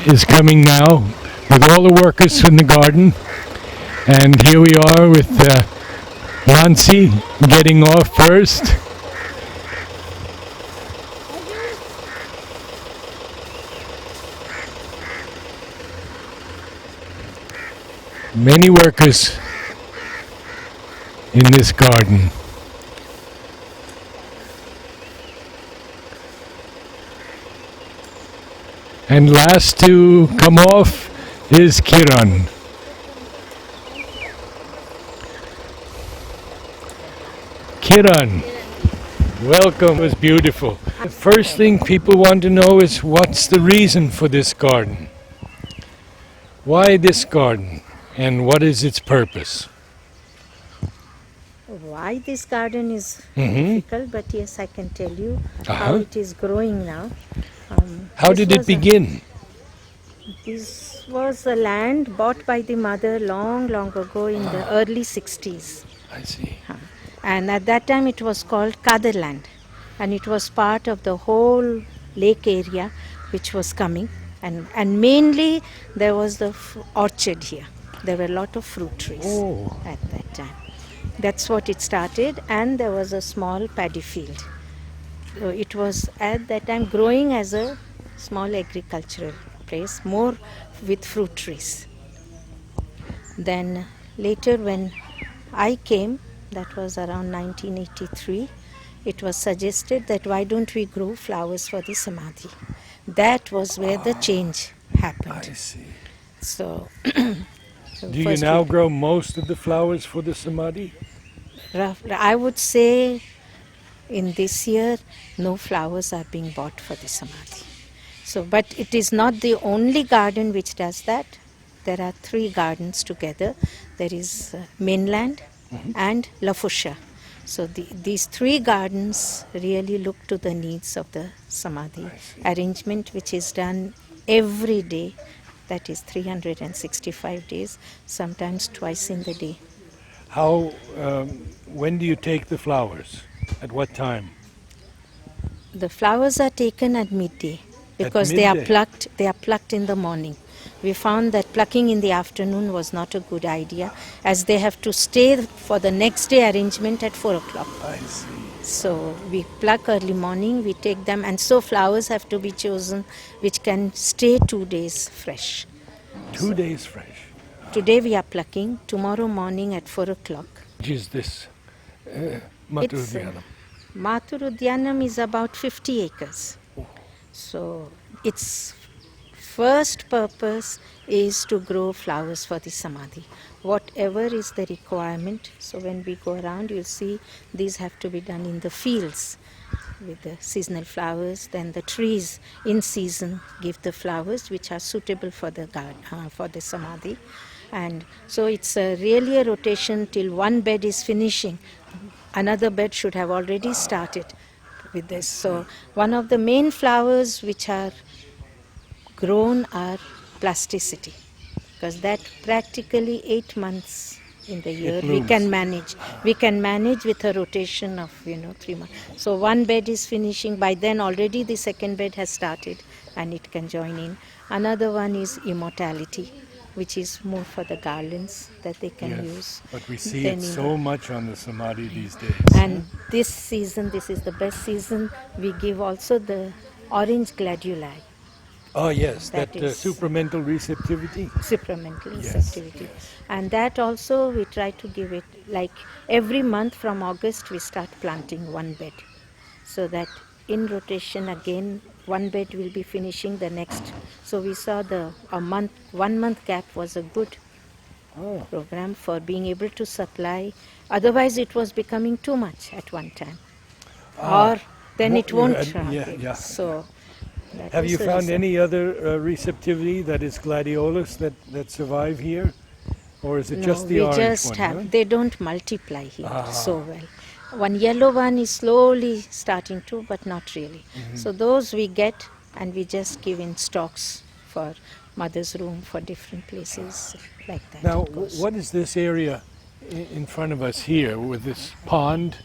is coming now with all the workers in the garden. And here we are with Nancy getting off first. Many workers in this garden. And last to come off is Kiran. Kiran, welcome. It was beautiful. The first thing people want to know is what's the reason for this garden? Why this garden? And what is its purpose? Why this garden is difficult, but yes, I can tell you how it is growing now. How did it begin? This was a land bought by the mother long ago in the early 60s. I see. And at that time it was called Kadarland, and it was part of the whole lake area which was coming, and mainly there was the orchard here. There were a lot of fruit trees at that time. That's what it started, and there was a small paddy field. So it was at that time growing as a small agricultural place, more with fruit trees. Then later when I came, that was around 1983, it was suggested that why don't we grow flowers for the Samadhi. That was where the change happened. I see. So, do you now grow most of the flowers for the Samadhi? I would say in this year, no flowers are being bought for the Samadhi. So, but it is not the only garden which does that. There are 3 gardens together. There is mainland and La Fusha. So these 3 gardens really look to the needs of the Samadhi arrangement, which is done every day. That is 365 days, sometimes twice in the day. How? When do you take the flowers? At what time? The flowers are taken at midday because they are plucked in the morning. We found that plucking in the afternoon was not a good idea, as they have to stay for the next day arrangement at 4 o'clock. I see. So we pluck early morning, we take them, and so flowers have to be chosen which can stay 2 days fresh. 2 days fresh. Today we are plucking, tomorrow morning at 4 o'clock. Which is this? Matrudyanam. Matrudyanam is about 50 acres. So its first purpose is to grow flowers for the Samadhi. Whatever is the requirement, so when we go around you'll see these have to be done in the fields with the seasonal flowers. Then the trees in season give the flowers which are suitable for the for the Samadhi. And so it's really a rotation till one bed is finishing. Another bed should have already started with this. So one of the main flowers which are grown are plasticity, because that practically 8 months in the year we can manage. We can manage with a rotation of 3 months. So one bed is finishing, by then already the second bed has started and it can join in. Another one is immortality, which is more for the garlands that they can use. But we see it so much on the Samadhi these days. And this season, this is the best season, we give also the orange gladuli. Oh yes, that supramental receptivity. Supramental receptivity. Yes. And that also we try to give it, like every month from August we start planting one bed. So that in rotation again, one bed will be finishing the next. So we saw 1 month gap was a good program for being able to supply. Otherwise it was becoming too much at one time. Or then it won't. So have you found any other receptivity, that is gladiolus, that survive here? Or is it just the orange one? We just have, they don't multiply here so well. One yellow one is slowly starting to, but not really. So those we get and we just give in stocks for mother's room, for different places like that. Now, what is this area in front of us here with this pond?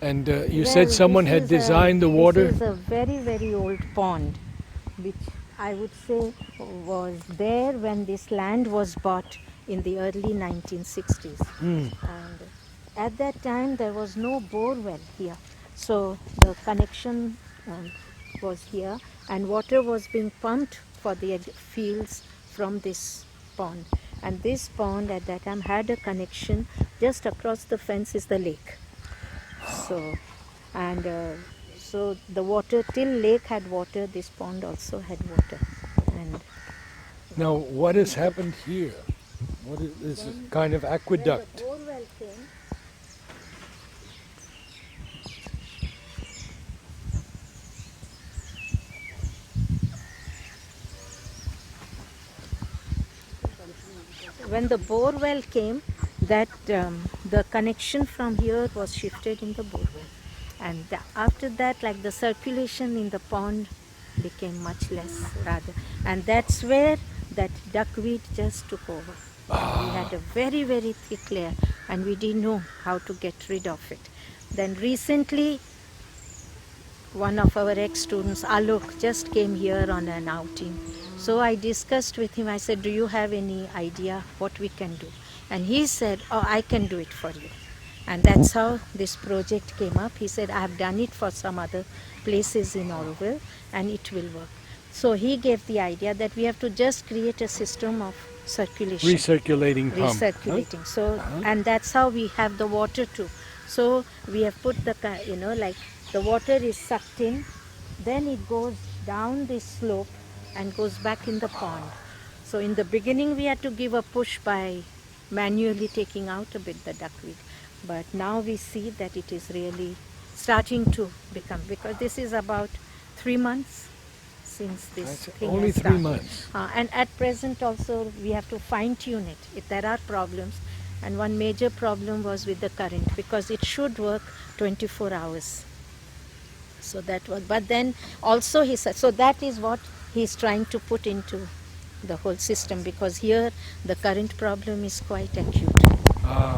And you said someone had designed the water? This is a very, very old pond which I would say, was there when this land was bought in the early 1960s. And at that time, there was no bore well here. So the connection was here, and water was being pumped for the fields from this pond. And this pond at that time had a connection. Just across the fence is the lake. So, and so the water, till lake had water, this pond also had water. And Now, what has happened here? What is this kind of aqueduct? when the bore well came, that the connection from here was shifted in the bore well. And after that, like the circulation in the pond became much less rather. And that's where that duckweed just took over. We had a very, very thick layer and we didn't know how to get rid of it. Then recently, one of our ex-students, Alok, just came here on an outing. So I discussed with him, I said, do you have any idea what we can do? And he said, oh, I can do it for you. And that's how this project came up. He said, I have done it for some other places in Aurobindo and it will work. So he gave the idea that we have to just create a system of circulation. Recirculating pump. Recirculating. So, and that's how we have the water too. So we have put the, like the water is sucked in, then it goes down this slope and goes back in the pond. So in the beginning we had to give a push by manually taking out a bit the duckweed. But now we see that it is really starting to become, because this is about 3 months since this thing only has 3 started. months. And at present also we have to fine tune it if there are problems. And one major problem was with the current, because it should work 24 hours. So that was, but then also he said, so that is what he's trying to put into the whole system, because here the current problem is quite acute.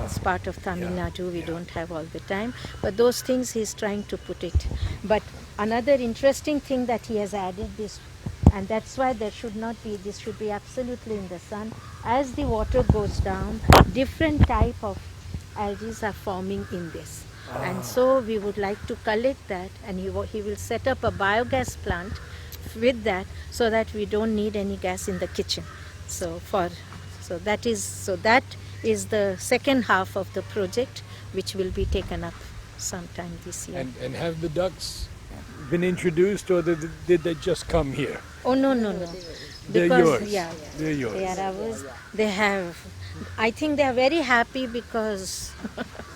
It's part of Tamil Nadu, we don't have all the time, but those things he's trying to put it. But another interesting thing that he has added this, and that's why there should not be, this should be absolutely in the sun. As the water goes down, different type of algae are forming in this. And so we would like to collect that, and he will set up a biogas plant with that, so that we don't need any gas in the kitchen. So that is the second half of the project, which will be taken up sometime this year. And have the ducks been introduced, or did they just come here? Oh no. They're Because, yours. Yeah. They're yours. They are ours. They have. I think they are very happy because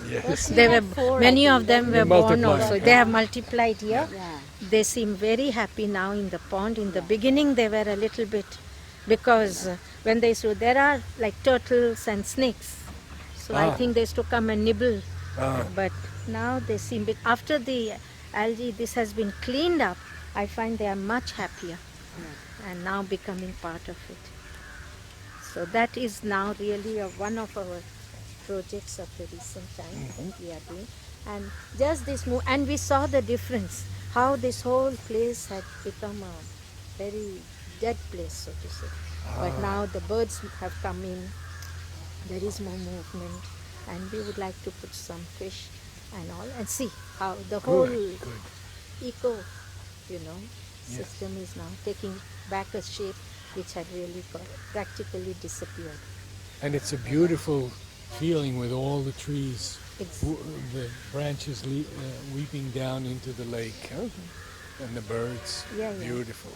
Yes. they were many of them were born multiplied. also. They have multiplied here. They seem very happy now in the pond. In the beginning, they were a little bit, because when they saw there are like turtles and snakes, so I think they used to come and nibble. But now they seem after the algae this has been cleaned up, I find they are much happier and now becoming part of it. So that is now really one of our projects of the recent time that we are doing. And just this move, and we saw the difference, how this whole place had become a very dead place, so to say. But now the birds have come in, there is more movement, and we would like to put some fish and all, and see how the whole eco, system is now taking back a shape which had really practically disappeared. And it's a beautiful feeling with all the trees, the branches weeping down into the lake, and the birds. Beautiful.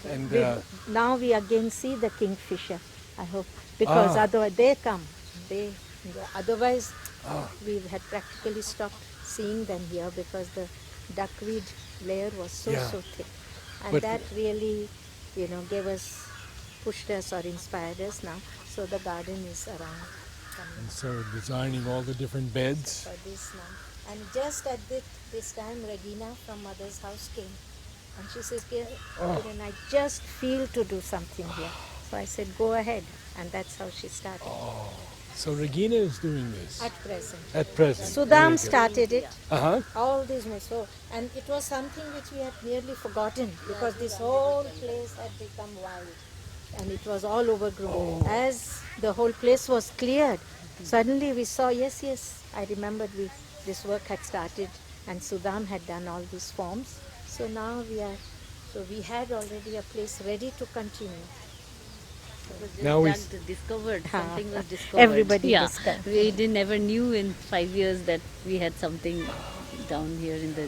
And now we again see the kingfisher, I hope, because otherwise they come. Otherwise we had practically stopped seeing them here, because the duckweed layer was so thick. And But that really, pushed us or inspired us now. So the garden is around. and so designing all the different beds. For this now. And just at this time, Regina from mother's house came. And she says, Kiran, I just feel to do something here. So I said, go ahead. And that's how she started. So Regina is doing this at present. at present. Sudam started it. Uh-huh. All these so, and it was something which we had nearly forgotten because this whole place had become wild and it was all overgrown. As the whole place was cleared, suddenly we saw, yes, I remembered this work had started and Sudam had done all these forms. So now we had already a place ready to continue. Now we discovered something was discovered. Everybody discovered. We didn't never knew in 5 years that we had something down here in the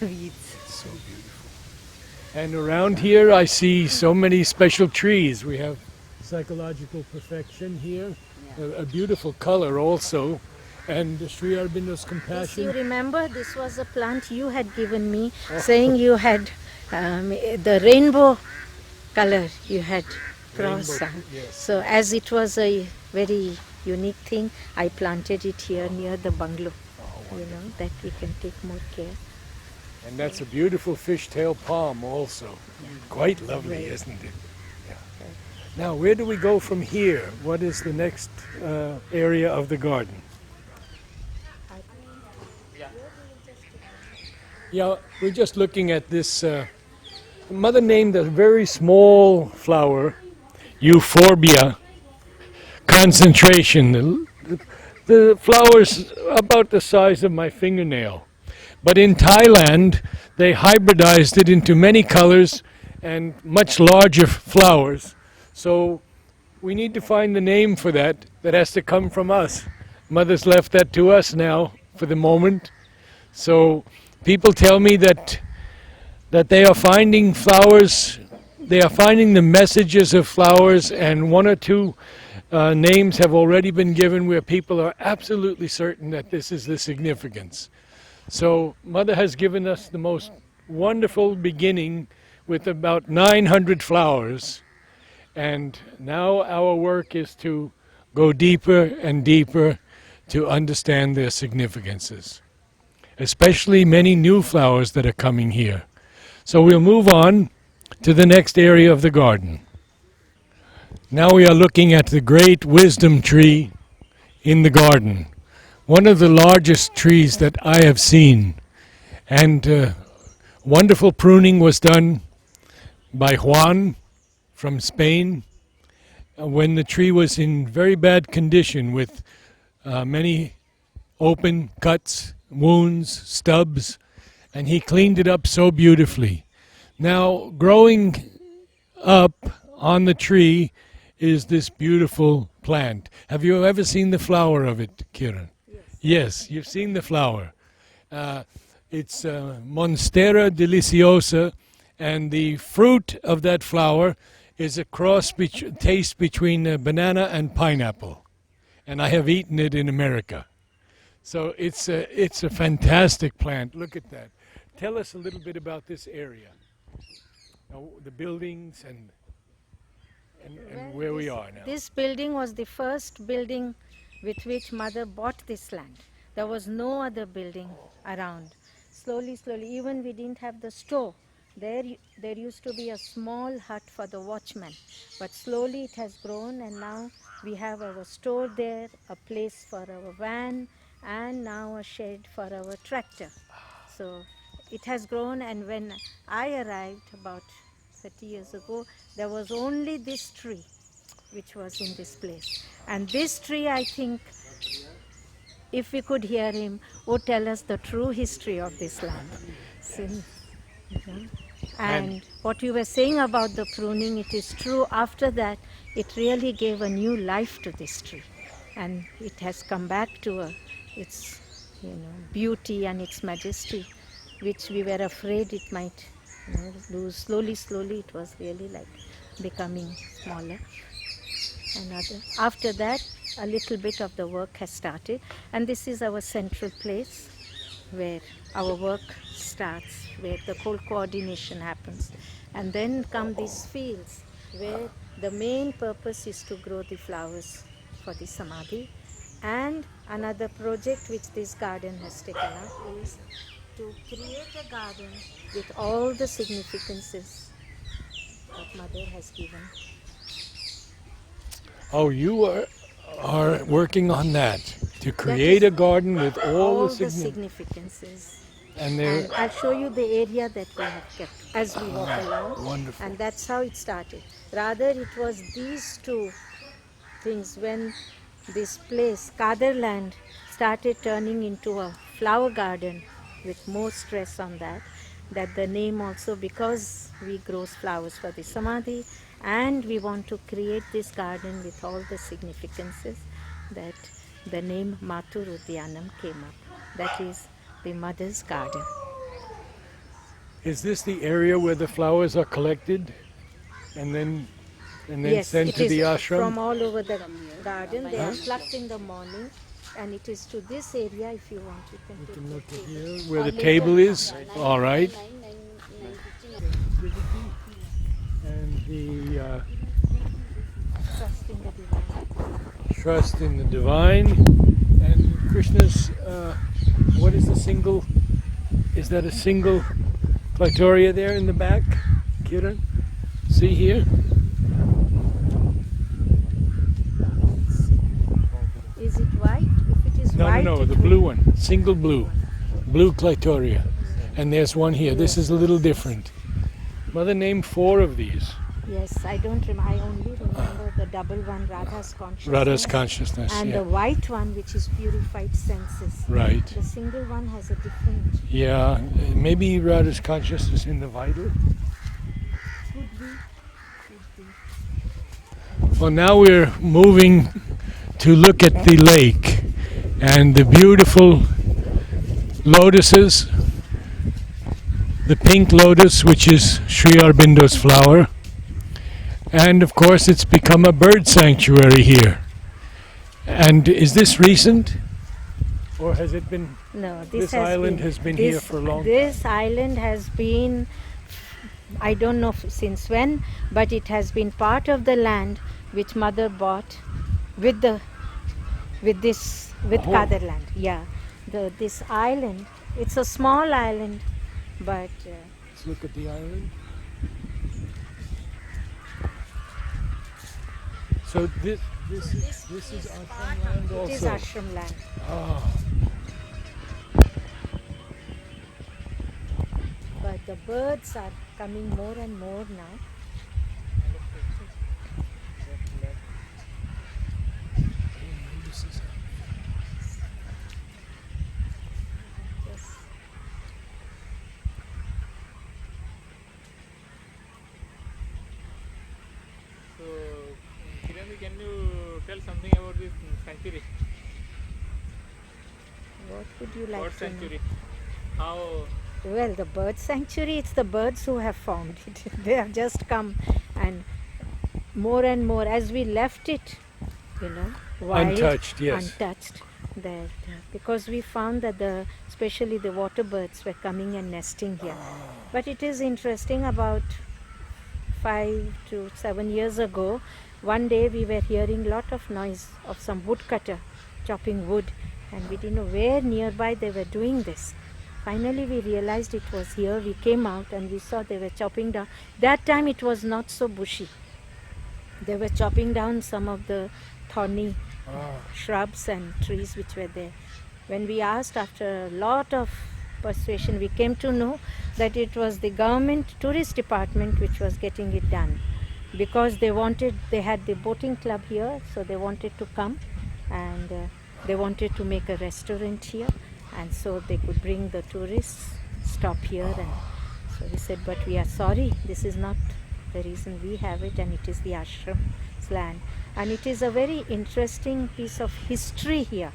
weeds. so beautiful. And around here I see so many special trees. We have psychological perfection here, a beautiful color also, and Sri Aurobindo's Yes, compassion. you remember this was a plant you had given me, saying you had the rainbow color you had crossed. Rainbow, yes. So as it was a very unique thing, I planted it here near the bungalow. That we can take more care. And that's a beautiful fishtail palm also. Quite lovely, isn't it? Yeah. Now, where do we go from here? What is the next area of the garden? Yeah, we're just looking at this. Mother named a very small flower, Euphorbia concentration. The flower's about the size of my fingernail. But in Thailand, they hybridized it into many colors and much larger flowers. So we need to find the name for that. That has to come from us. Mother's left that to us now for the moment. So people tell me that they are finding flowers, they are finding the messages of flowers, and one or two names have already been given where people are absolutely certain that this is the significance. So Mother has given us the most wonderful beginning with about 900 flowers, and now our work is to go deeper and deeper to understand their significances, especially many new flowers that are coming here. So we'll move on to the next area of the garden. Now we are looking at the great wisdom tree in the garden, one of the largest trees that I have seen. And wonderful pruning was done by Juan from Spain when the tree was in very bad condition with many open cuts, wounds, stubs, and he cleaned it up so beautifully. Now, growing up on the tree is this beautiful plant. Have you ever seen the flower of it, Kiran? Yes, you've seen the flower. It's Monstera deliciosa, and the fruit of that flower is a taste between banana and pineapple. And I have eaten it in America. So it's a fantastic plant. Look at that. Tell us a little bit about this area. Now, the buildings and where we are now. This building was the first building with which Mother bought this land. There was no other building around. Slowly, even we didn't have the store. There used to be a small hut for the watchman. But slowly it has grown, and now we have our store there, a place for our van, and now a shed for our tractor. So it has grown, and when I arrived about 30 years ago, there was only this tree which was in this place. And this tree, I think, if we could hear him, would tell us the true history of this land. And what you were saying about the pruning, it is true. After that, it really gave a new life to this tree. And it has come back to its beauty and its majesty, which we were afraid it might lose. Slowly, it was really like becoming smaller. After that, a little bit of the work has started, and this is our central place where our work starts, where the whole coordination happens. And then come these fields where the main purpose is to grow the flowers for the Samadhi. And another project which this garden has taken up is to create a garden with all the significances that Mother has given. Oh, you are are working on that to create a garden with all the significances. and they're And I'll show you the area that we have kept as we walk along. wonderful. And that's how it started. Rather, it was these two things when this place, Kadarland, started turning into a flower garden with more stress on that. That the name also, because we grow flowers for the Samadhi and we want to create this garden with all the significances, that the name Matrudyanam came up. That is the mother's garden. Is this the area where the flowers are collected and then Yes, sent it to is the ashram? from all over the garden. They are plucked in the morning, and it is to this area. If you want, you can take Look the at table. here where Or the later table we is. come. All right. And the Trust in the divine. trust in the divine. And Krishna's, what is the single? Is that a single clitoria there in the back, Kiran? See here? Is it white? If it is No, white, no, no, it the will- blue one, single blue clitoria. And there's one here. This is a little different. Mother named 4 of these. Yes, I don't remember. I only remember the double one, Radha's consciousness. Radha's consciousness. And Yeah. the white one, which is purified senses. Right. The single one has a different. Yeah, maybe Radha's consciousness in the vital. Could be. Well, now we're moving to look at the lake and the beautiful lotuses. The pink lotus, which is Sri Aurobindo's flower. And of course, it's become a bird sanctuary here. And is this recent? Or has it been? No, This island has been here for a long This island has been, I don't know since when, but it has been part of the land which mother bought with Oh. Kadarland. Yeah, this island. It's a small island, but Let's look at the island. So this is ashram land also. it is ashram land. Ah, But the birds are coming more and more now. Yes. So, Kiran, can you tell something about this sanctuary, What would you like bird to know? sanctuary? How? Well, the bird sanctuary, it's the birds who have formed it. They have just come, and more as we left it, wild, Untouched, yes. untouched, that because we found that especially the water birds were coming and nesting here. But it is interesting, about 5 to 7 years ago, one day we were hearing lot of noise of some woodcutter chopping wood, and we didn't know where nearby they were doing this. Finally we realized it was here. We came out and we saw they were chopping down. That time it was not so bushy. They were chopping down some of the thorny shrubs and trees which were there. When we asked, after a lot of persuasion, we came to know that it was the government tourist department which was getting it done, because they had the boating club here, so they wanted to come, and they wanted to make a restaurant here, and so they could bring the tourists, stop here. And so we said, but we are sorry, this is not the reason we have it, and it is the ashram's land. And it is a very interesting piece of history here.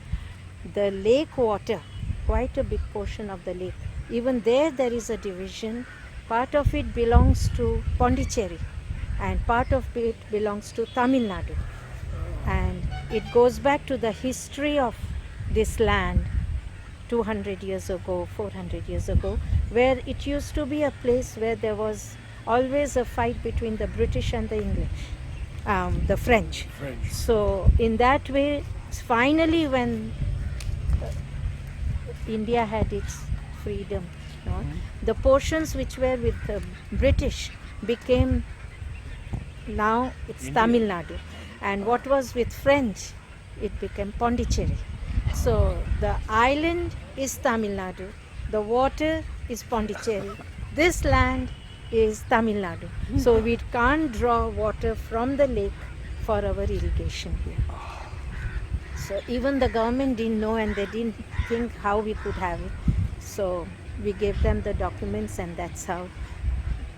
The lake water, quite a big portion of the lake, even there is a division. Part of it belongs to Pondicherry and part of it belongs to Tamil Nadu, and it goes back to the history of this land 200 years ago, 400 years ago, where it used to be a place where there was always a fight between the British and the English, the French. So in that way, finally when India had its freedom, the portions which were with the British became, now it's India. Tamil Nadu, and what was with French it became Pondicherry. So the island is Tamil Nadu, the water is Pondicherry, this land is Tamil Nadu. So we can't draw water from the lake for our irrigation here. So even the government didn't know and they didn't think how we could have it. So we gave them the documents and that's how,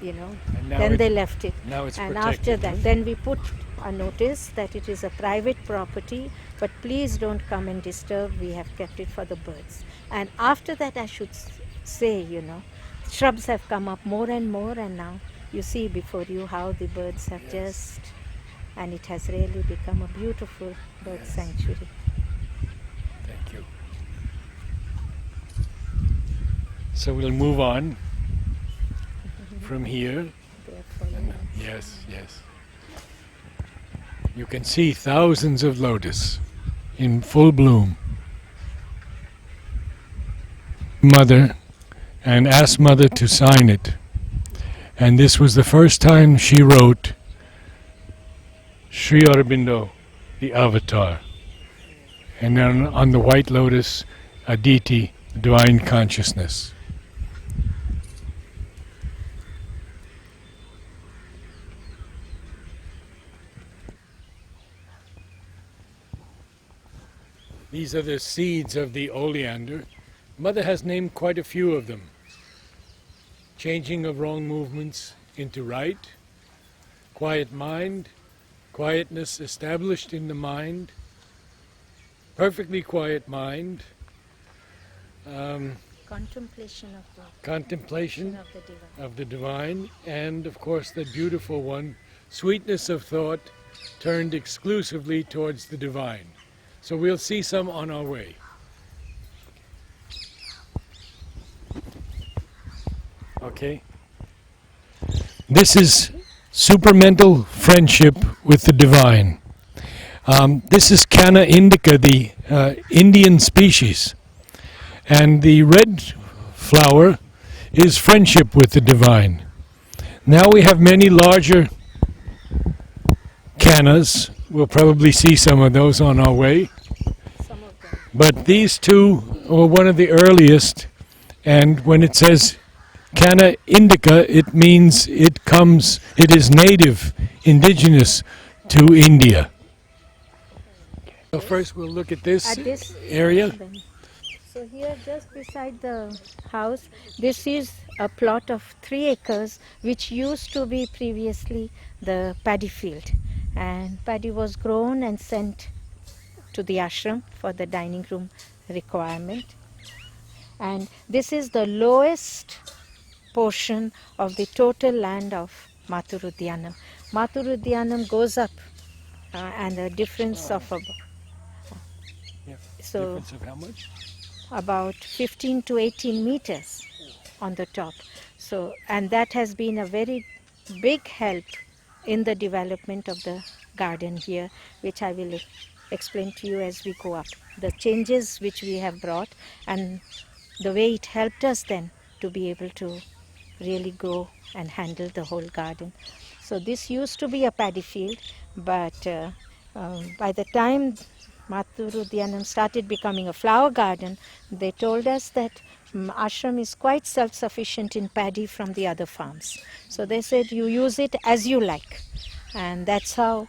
And now then it- they left it. now it's And protected, after that, huh? then we put a notice that it is a private property, but please don't come and disturb. We have kept it for the birds. And after that, I should say, shrubs have come up more and more, and now you see before you how the birds have just, and it has really become a beautiful bird sanctuary. Thank you. So we'll move on from here. Yes, yes. You can see thousands of lotus in full bloom. Mother, and asked Mother to sign it. And this was the first time she wrote Sri Aurobindo, the Avatar. And then on the white lotus, Aditi, divine consciousness. These are the seeds of the oleander. Mother has named quite a few of them. Changing of wrong movements into right, quiet mind, quietness established in the mind, perfectly quiet mind, Contemplation of the contemplation of the divine. of the divine, and of course the beautiful one, sweetness of thought turned exclusively towards the divine. So we'll see some on our way. Okay. This is supramental friendship with the divine. This is Canna indica, the Indian species. And the red flower is friendship with the divine. Now we have many larger cannas. We'll probably see some of those on our way. Some of them. But these two were one of the earliest. And when it says Canna indica, it means it is native, indigenous to India. So first we'll look at this At this area. then. So here just beside the house, this is a plot of 3 acres which used to be previously the paddy field. And paddy was grown and sent to the ashram for the dining room requirement. And this is the lowest portion of the total land of Matrudyanam. Matrudyanam goes up and a difference of so Difference of how much? about 15 to 18 meters on the top. So, and that has been a very big help in the development of the garden here, which I will explain to you as we go up. The changes which we have brought and the way it helped us then to be able to really grow and handle the whole garden. So this used to be a paddy field, but by the time Matrudyanam started becoming a flower garden, they told us that ashram is quite self-sufficient in paddy from the other farms. So they said you use it as you like, and that's how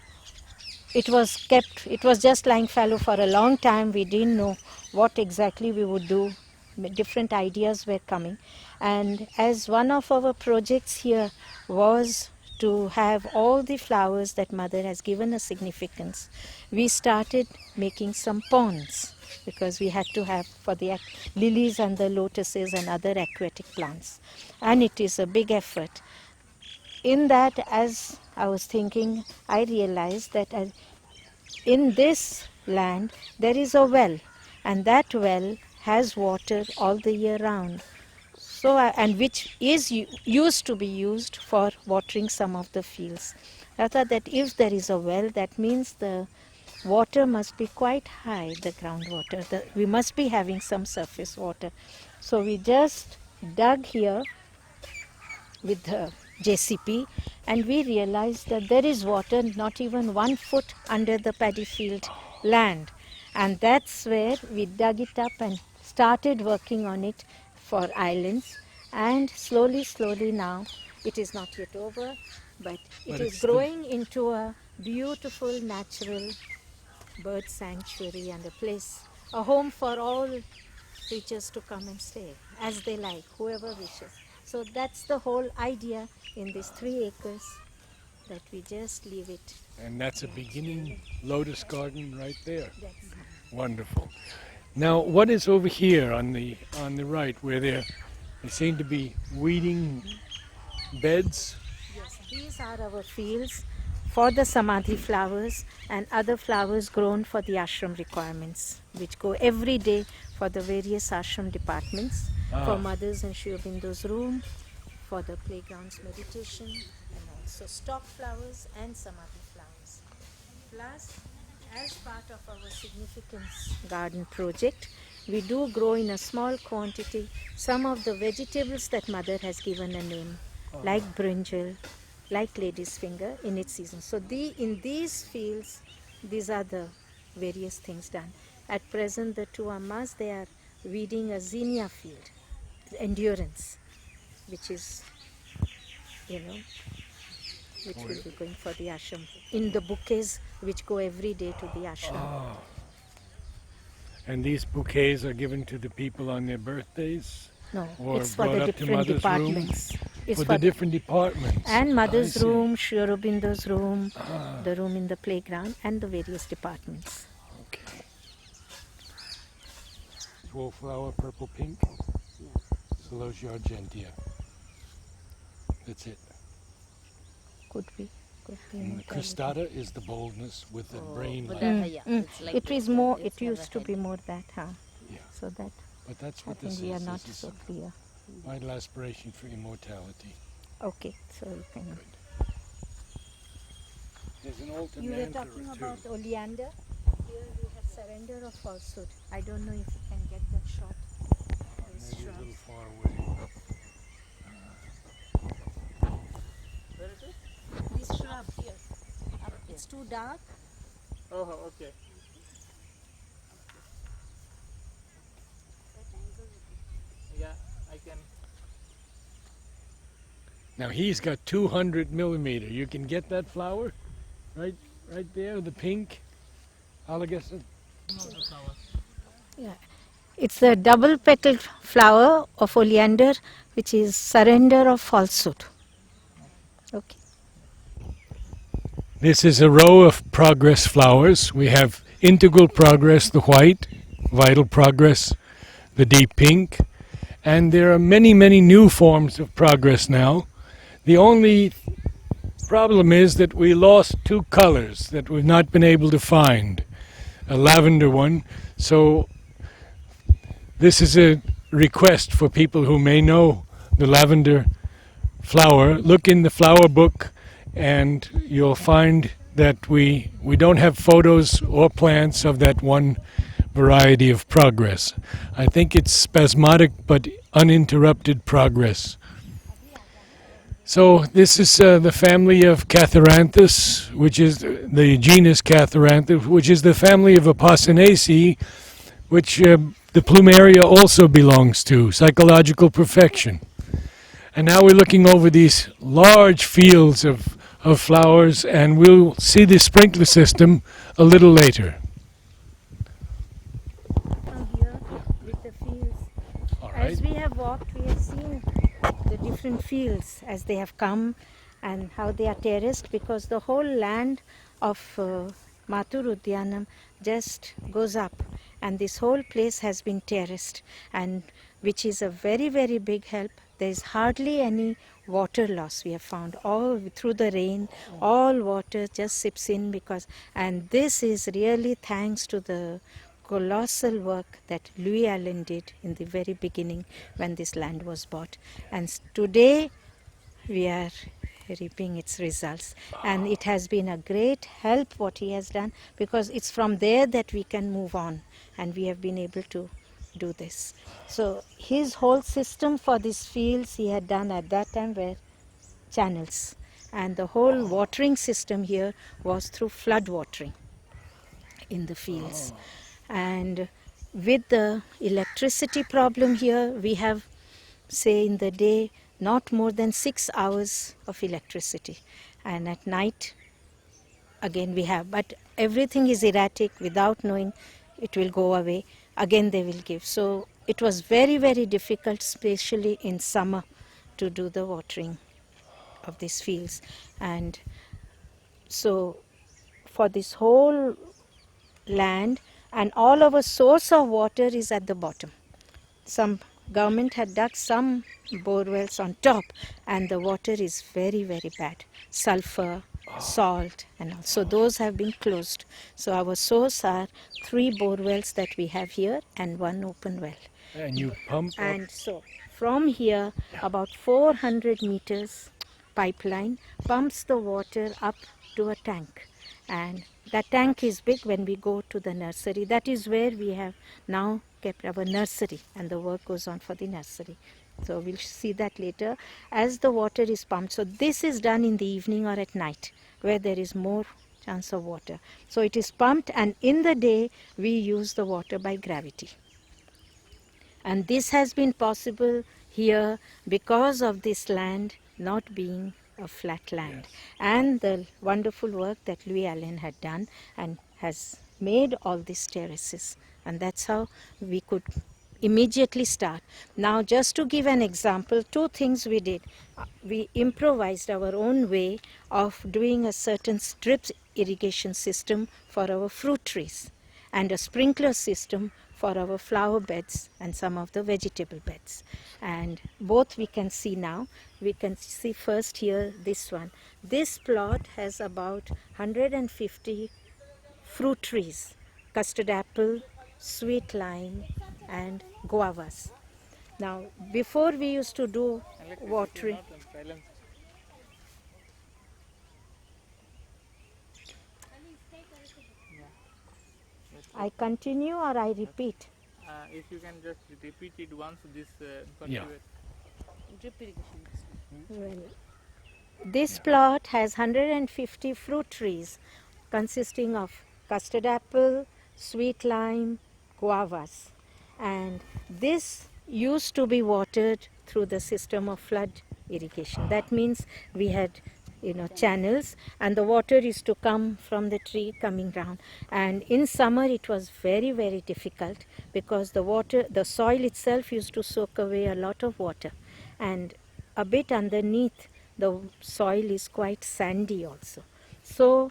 it was kept. It was just lying fallow for a long time. We didn't know what exactly we would do. Different ideas were coming, and as one of our projects here was to have all the flowers that Mother has given a significance, we started making some ponds because we had to have for the lilies and the lotuses and other aquatic plants, and it is a big effort. In that, as I was thinking, I realized that in this land there is a well, and that well has water all the year round. So, and which is used to be used for watering some of the fields. I thought that if there is a well, that means the water must be quite high, the groundwater. We must be having some surface water. So we just dug here with the JCP, and we realized that there is water not even 1 foot under the paddy field land. And that's where we dug it up and started working on it for islands. And slowly, slowly now, it is not yet over, but it is growing into a beautiful natural bird sanctuary and a place, a home for all creatures to come and stay as they like, whoever wishes. So that's the whole idea in these 3 acres, that we just leave it. And that's a beginning lotus garden right there. That's Wonderful. Now, what is over here on the right, where they seem to be weeding beds? Yes, these are our fields for the samadhi flowers and other flowers grown for the ashram requirements, which go every day for the various ashram departments, for mothers in Sri Aurobindo's room, for the playgrounds meditation, and also stock flowers and samadhi flowers. Plus, as part of our significance garden project, we do grow in a small quantity some of the vegetables that mother has given a name, like brinjal, like lady's finger in its season. So in these fields, these are the various things done. At present, the 2 ammas, they are weeding a zinnia field, endurance, which is, which will be going for the ashram, in the bouquets which go every day to the ashram. And these bouquets are given to the people on their birthdays? No, Or it's for brought the up to different mother's room? departments. It's For the different departments? and I mother's see. room, Sri Aurobindo's room, the room in the playground, and the various departments. Okay. Wallflower, purple, pink? Celosia argentea. That's it. Could be. And the cristata is the boldness with the brain But light. that, yeah, it's like It this, is more. it's It have a used to head. be more that, Yeah. So that But that's I what think this we are is. not This is so clear. vital aspiration for immortality. Okay, so you can. There's an altar You were mantra talking too. about oleander. Here we have surrender of falsehood. I don't know if you can get that shot. Those Maybe a shrubs. little far away. Where it is? This shrub here. It's too dark. Oh, okay. Yeah, I can. Now he's got 200 millimeter. You can get that flower, right there, the pink. Alagasa. Yeah. It's the double petaled flower of oleander, which is surrender of falsehood. Okay. This is a row of progress flowers. We have integral progress, the white, vital progress, the deep pink, and there are many, many new forms of progress now. The only problem is that we lost 2 colors that we've not been able to find. A lavender one. So this is a request for people who may know the lavender flower. Look in the flower book and you'll find that we don't have photos or plants of that one variety of progress. I think it's spasmodic but uninterrupted progress. So this is the family of Catharanthus, which is the genus Catharanthus, which is the family of Apocynaceae, which the plumeria also belongs to, psychological perfection. And now we're looking over these large fields of flowers, and we'll see the sprinkler system a little later. From here with the fields. All right. As we have walked, we have seen the different fields as they have come and how they are terraced, because the whole land of Matrudyanam just goes up, and this whole place has been terraced, and which is a very, very big help. There is hardly any water loss we have found. All through the rain, all water just sips in, and this is really thanks to the colossal work that Louis Allen did in the very beginning when this land was bought. And today we are reaping its results. And it has been a great help what he has done, because it's from there that we can move on, and we have been able to do this. So his whole system for these fields he had done at that time were channels, and the whole watering system here was through flood watering in the fields. And with the electricity problem here, we have, say, in the day, not more than 6 hours of electricity. And at night, again we have. But everything is erratic without knowing it will go away. Again they will give. So it was very, very difficult, especially in summer, to do the watering of these fields. And so for this whole land, and all our source of water is at the bottom. Some government had dug some bore wells on top, and the water is very, very bad. Sulfur, salt, and all. So those have been closed. So our source are 3 bore wells that we have here and 1 open well. And you pump up. And so from here, about 400 meters pipeline pumps the water up to a tank. And that tank is big. When we go to the nursery, that is where we have now kept our nursery, and the work goes on for the nursery. So we'll see that later as the water is pumped. So this is done in the evening or at night, where there is more chance of water. So it is pumped, and in the day we use the water by gravity. And this has been possible here because of this land not being a flat land. Yes. And the wonderful work that Louis Allen had done and has made all these terraces. And that's how we could immediately start. Now, just to give an example, 2 things we did. We improvised our own way of doing a certain strip irrigation system for our fruit trees, and a sprinkler system for our flower beds and some of the vegetable beds. And both we can see now. We can see first here this one. This plot has about 150 fruit trees: custard apple, sweet lime, and guavas. Now, before we used to do watering. I continue or I repeat? If you can just repeat it once, this Yeah. Drip irrigation. Well, this plot has 150 fruit trees consisting of custard apple, sweet lime, guavas. And this used to be watered through the system of flood irrigation. That means we had channels, and the water is to come from the tree coming down. And in summer it was very, very difficult because the soil itself used to soak away a lot of water, and a bit underneath the soil is quite sandy also. So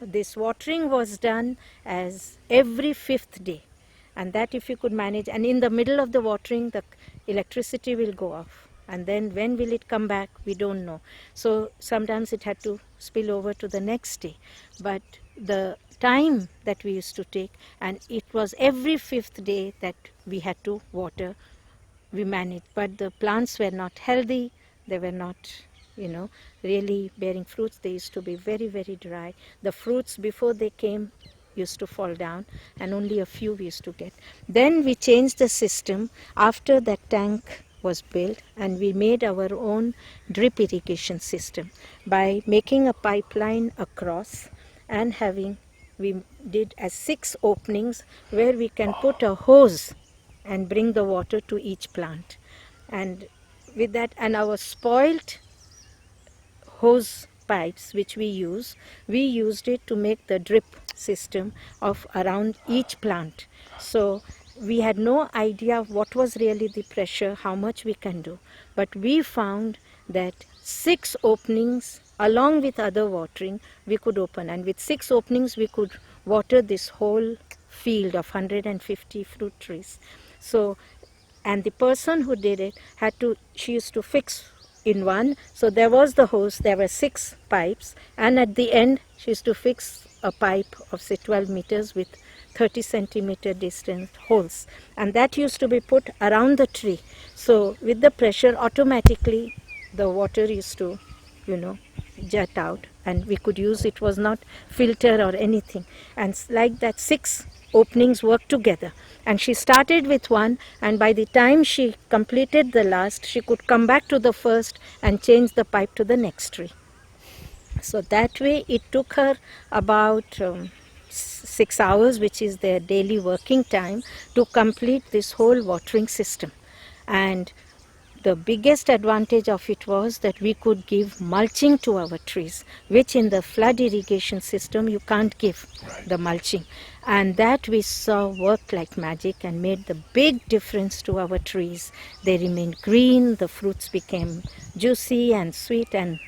this watering was done as every 5th day, and that if you could manage, and in the middle of the watering the electricity will go off. And then when will it come back, we don't know. So sometimes it had to spill over to the next day. But the time that we used to take, and it was every 5th day that we had to water, we managed. But the plants were not healthy. They were not, really bearing fruits. They used to be very, very dry. The fruits before they came used to fall down, and only a few we used to get. Then we changed the system after that tank was built, and we made our own drip irrigation system by making a pipeline across and we did 6 openings where we can put a hose and bring the water to each plant. And with that, and our spoiled hose pipes which we used it to make the drip system of around each plant. So we had no idea what was really the pressure, how much we can do. But we found that 6 openings along with other watering we could open. And with 6 openings we could water this whole field of 150 fruit trees. So, and the person who did it she used to fix in one. So there was the hose, there were 6 pipes, and at the end she used to fix a pipe of say 12 meters with 30 centimeter distance holes, and that used to be put around the tree. So with the pressure, automatically the water used to jet out, and we could use it. Was not filter or anything. And like that 6 openings worked together, and she started with one, and by the time she completed the last, she could come back to the first and change the pipe to the next tree. So that way it took her about 6 hours, which is their daily working time, to complete this whole watering system. And the biggest advantage of it was that we could give mulching to our trees, which in the flood irrigation system you can't give the mulching. And that we saw work like magic and made the big difference to our trees. They remained green, the fruits became juicy and sweet and,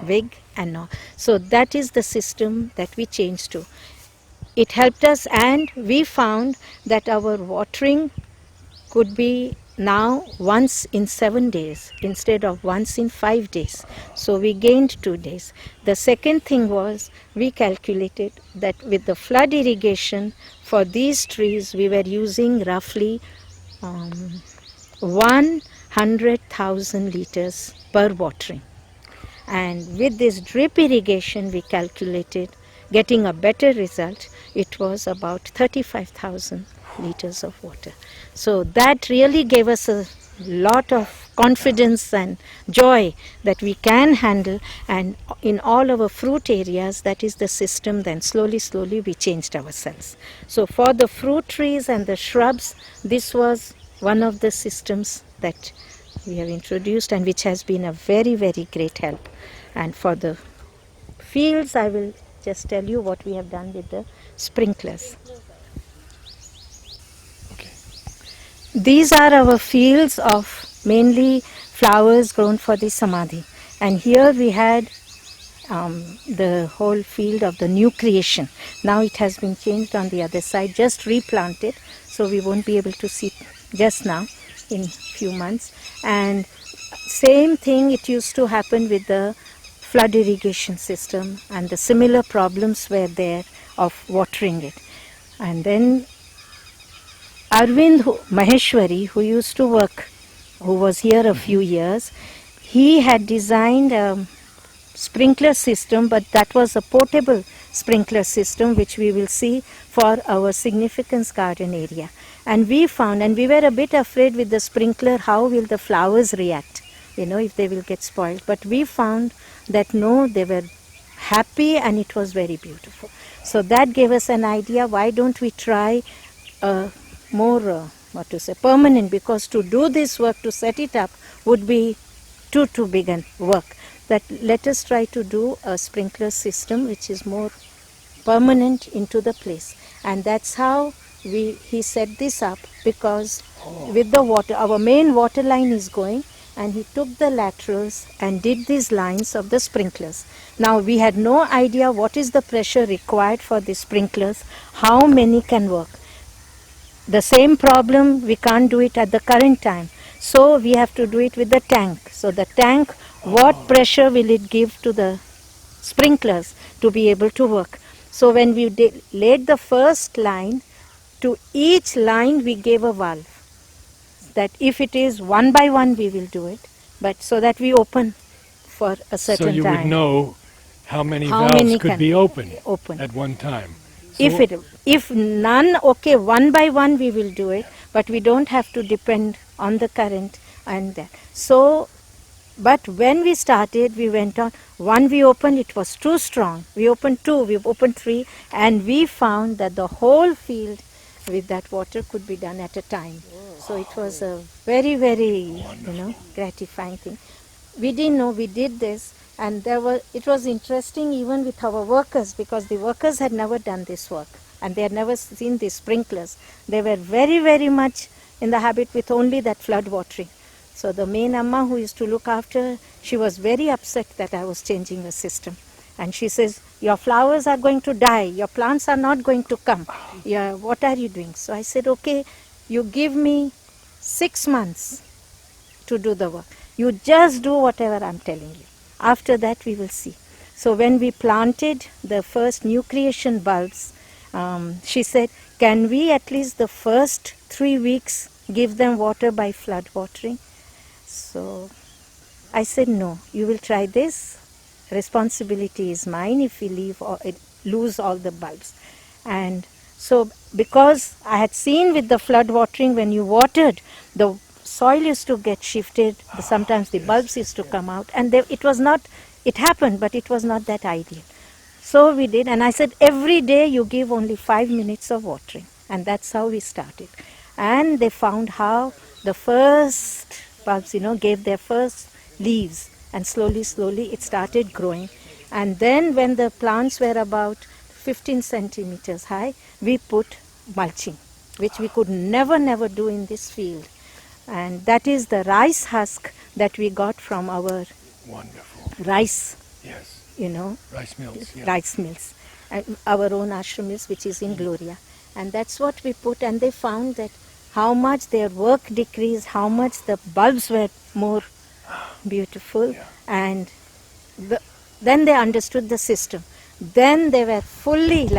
big and all. So that is the system that we changed to. It helped us, and we found that our watering could be now once in 7 days instead of once in 5 days. So we gained 2 days. The second thing was, we calculated that with the flood irrigation for these trees we were using roughly 100,000 liters per watering. And with this drip irrigation we calculated, getting a better result, it was about 35,000 liters of water. So that really gave us a lot of confidence and joy that we can handle, and in all our fruit areas, that is the system. Then slowly we changed ourselves. So for the fruit trees and the shrubs, this was one of the systems that we have introduced and which has been a very, very great help. And for the fields, I will just tell you what we have done with the sprinklers. Okay. These are our fields of mainly flowers grown for the Samadhi. And here we had the whole field of the new creation. Now it has been changed on the other side, just replanted, so we won't be able to see just now in few months. And same thing, it used to happen with the flood irrigation system, and the similar problems were there of watering it. And then Arvind Maheshwari, who used to work, who was here a few years, he had designed a sprinkler system, but that was a portable sprinkler system which we will see for our significance garden area. And we found, and we were a bit afraid with the sprinkler, how will the flowers react, if they will get spoiled. But we found that no, they were happy and it was very beautiful. So that gave us an idea, why don't we try more, permanent, because to do this work, to set it up, would be too big a work. That let us try to do a sprinkler system which is more permanent into the place. And that's how he set this up, because with the water, our main water line is going, and he took the laterals and did these lines of the sprinklers. Now we had no idea what is the pressure required for the sprinklers, how many can work. The same problem, we can't do it at the current time. So we have to do it with the tank. So the tank, what pressure will it give to the sprinklers to be able to work? So when we laid the first line, to each line we gave a valve. That if it is one by one we will do it, but so that we open for a certain time. So you would know how many valves could be open at one time. So If none, okay, one by one we will do it, but we don't have to depend on the current and that. So, but when we started, we went on, one we opened, it was too strong. We opened two, we opened three, and we found that the whole field with that water could be done at a time. So it was a very, very, gratifying thing. We didn't know we did this, and it was interesting even with our workers, because the workers had never done this work and they had never seen these sprinklers. They were very, very much in the habit with only that flood watering. So the main Amma who used to look after, she was very upset that I was changing the system. And she says, your flowers are going to die, your plants are not going to come. What are you doing? So I said, okay, you give me 6 months to do the work. You just do whatever I'm telling you. After that we will see. So when we planted the first new creation bulbs, she said, can we at least the first 3 weeks give them water by flood watering? So I said, no, you will try this. Responsibility is mine if we lose all the bulbs. And so because I had seen with the flood watering, when you watered, the soil used to get shifted, sometimes the bulbs used to come out, and it happened, but it was not that ideal. So we did, and I said, every day you give only 5 minutes of watering. And that's how we started. And they found how the first bulbs, gave their first leaves, and slowly, slowly it started growing. And then when the plants were about 15 centimeters high, we put mulching, which we could never do in this field. And that is the rice husk that we got from our Wonderful. rice, Yes. Rice mills. Yeah. rice mills, our own ashram mills, which is in Gloria. And that's what we put, and they found that how much their work decreased, how much the bulbs were more beautiful, Yeah. and then they understood the system. Then they were fully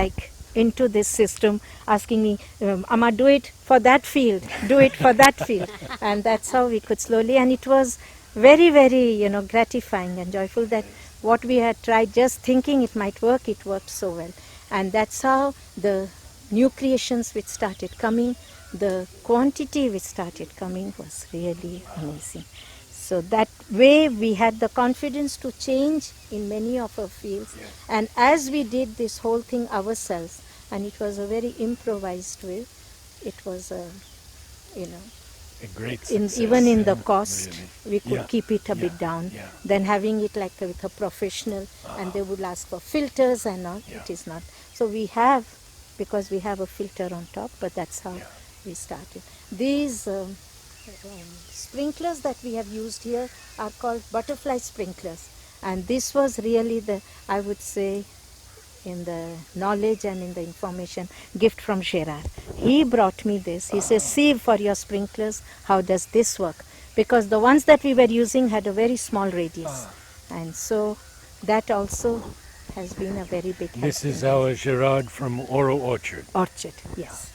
into this system, asking me, Amma, do it for that field, do it for that field. And that's how we could slowly, and it was very, very, gratifying and joyful that what we had tried, just thinking it might work, it worked so well. And that's how the new creations which started coming, the quantity which started coming was really amazing. So that way we had the confidence to change in many of our fields. Yes. And as we did this whole thing ourselves, and it was a very improvised way, it was a great success. Even in the cost, really. we could Yeah. keep it a Yeah. bit down. Yeah. Than having it with a professional, and they would ask for filters and all. Yeah. It is not. So we have, because we have a filter on top, but that's how we started. These sprinklers that we have used here are called butterfly sprinklers, and this was really I would say, in the knowledge and in the information, gift from Gerard. He brought me this. He says, see for your sprinklers, how does this work? Because the ones that we were using had a very small radius. And so that also has been a very big help. This is our Gerard from Oro Orchard. Orchard, yes.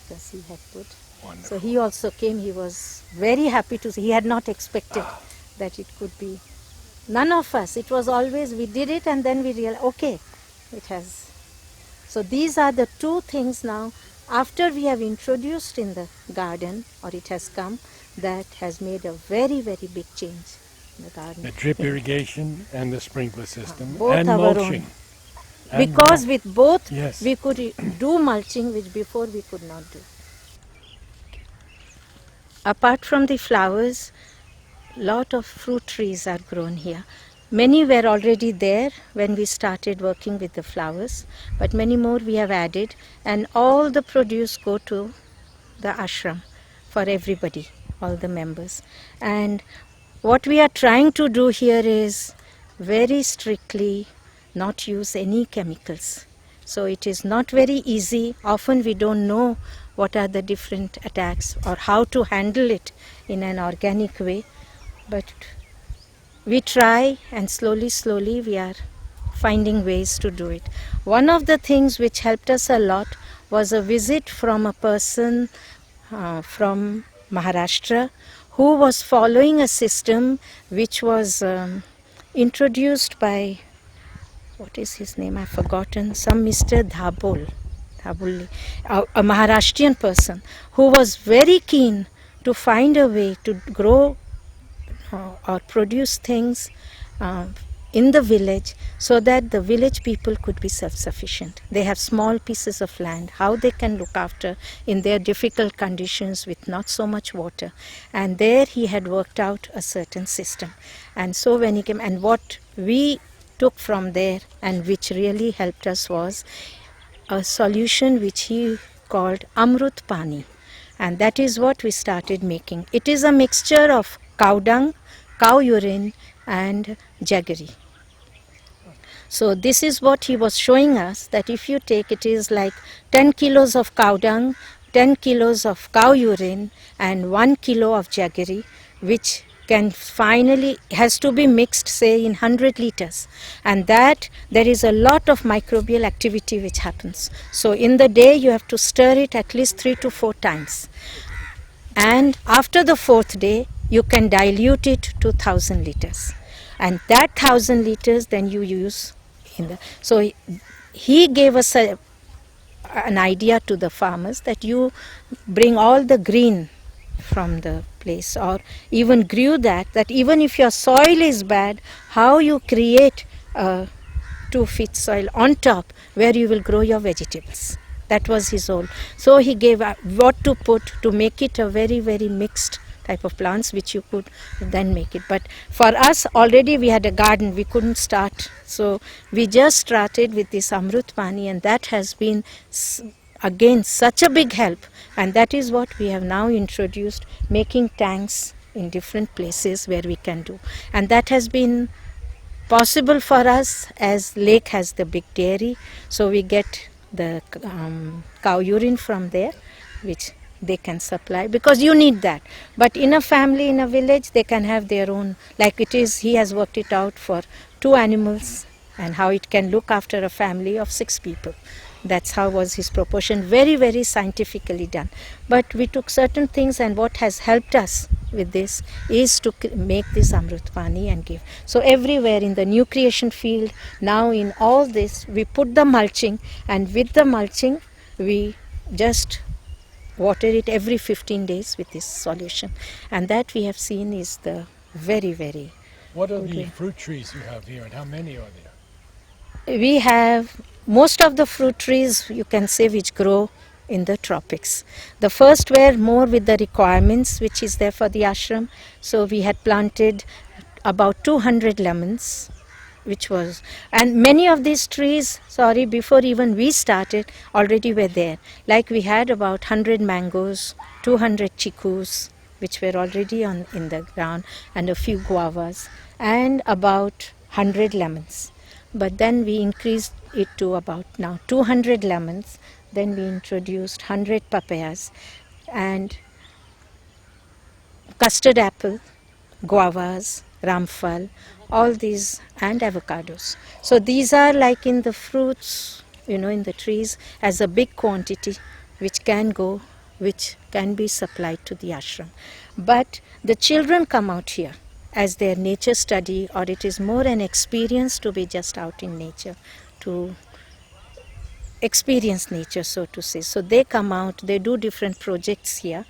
Because he had put. Wonderful. So he also came. He was very happy to see. He had not expected that it could be. None of us. It was always, we did it and then we realized, okay, it has. So these are the two things now, after we have introduced in the garden, or it has come, that has made a very, very big change in the garden. The drip irrigation and the sprinkler system. Both and our mulching. own. Because with both, Yes. we could do mulching, which before we could not do. Apart from the flowers, lot of fruit trees are grown here. Many were already there when we started working with the flowers, but many more we have added, and all the produce go to the ashram for everybody, all the members. And what we are trying to do here is very strictly not use any chemicals. So it is not very easy. Often we don't know what are the different attacks or how to handle it in an organic way, but we try, and slowly we are finding ways to do it. One of the things which helped us a lot was a visit from a person from Maharashtra who was following a system which was introduced by, what is his name, I've forgotten, some Mr. Dhaboli, a Maharashtrian person who was very keen to find a way to grow or produce things in the village so that the village people could be self-sufficient. They have small pieces of land, how they can look after in their difficult conditions with not so much water. And there he had worked out a certain system. And so when he came, and what we took from there and which really helped us was a solution which he called Amrut Pani. And that is what we started making. It is a mixture of cow dung, cow urine and jaggery. So this is what he was showing us, that if you take, it is like 10 kilos of cow dung, 10 kilos of cow urine and 1 kilo of jaggery, which can finally, has to be mixed say in 100 liters, and that there is a lot of microbial activity which happens. So in the day you have to stir it at least 3 to 4 times, and after the 4th day you can dilute it to 1000 liters, and that 1000 liters then you use in the. So he gave us an idea to the farmers that you bring all the green from the place, or even grew that even if your soil is bad, how you create 2 feet soil on top where you will grow your vegetables. That was his whole. So he gave what to put to make it a very, very mixed type of plants which you could then make it. But for us, already we had a garden, we couldn't start. So we just started with this Amrut Pani, and that has been again such a big help. And that is what we have now introduced, making tanks in different places where we can do. And that has been possible for us as lake has the big dairy. So we get the cow urine from there, which they can supply, because you need that. But in a family, in a village, they can have their own, like it is, he has worked it out for 2 animals and how it can look after a family of 6 people. That's how was his proportion, very, very scientifically done. But we took certain things, and what has helped us with this is to make this Amrut Pani and give. So everywhere in the new creation field, now in all this, we put the mulching, and with the mulching, we just water it every 15 days with this solution. And that we have seen is the very, very What are good the way. fruit trees you have here, and how many are there? We have most of the fruit trees, you can say, which grow in the tropics. The first were more with the requirements which is there for the ashram. So we had planted about 200 lemons, which was, and many of these trees, before even we started, already were there. Like we had about 100 mangoes, 200 chikus, which were already in the ground, and a few guavas, and about 100 lemons. But then we increased it to about now 200 lemons. Then we introduced 100 papayas and custard apple, guavas, ramphal, all these, and avocados. So these are like in the fruits, in the trees, as a big quantity which can be supplied to the ashram. But the children come out here as their nature study, or it is more an experience to be just out in nature, to experience nature, so to say. So they come out, they do different projects here,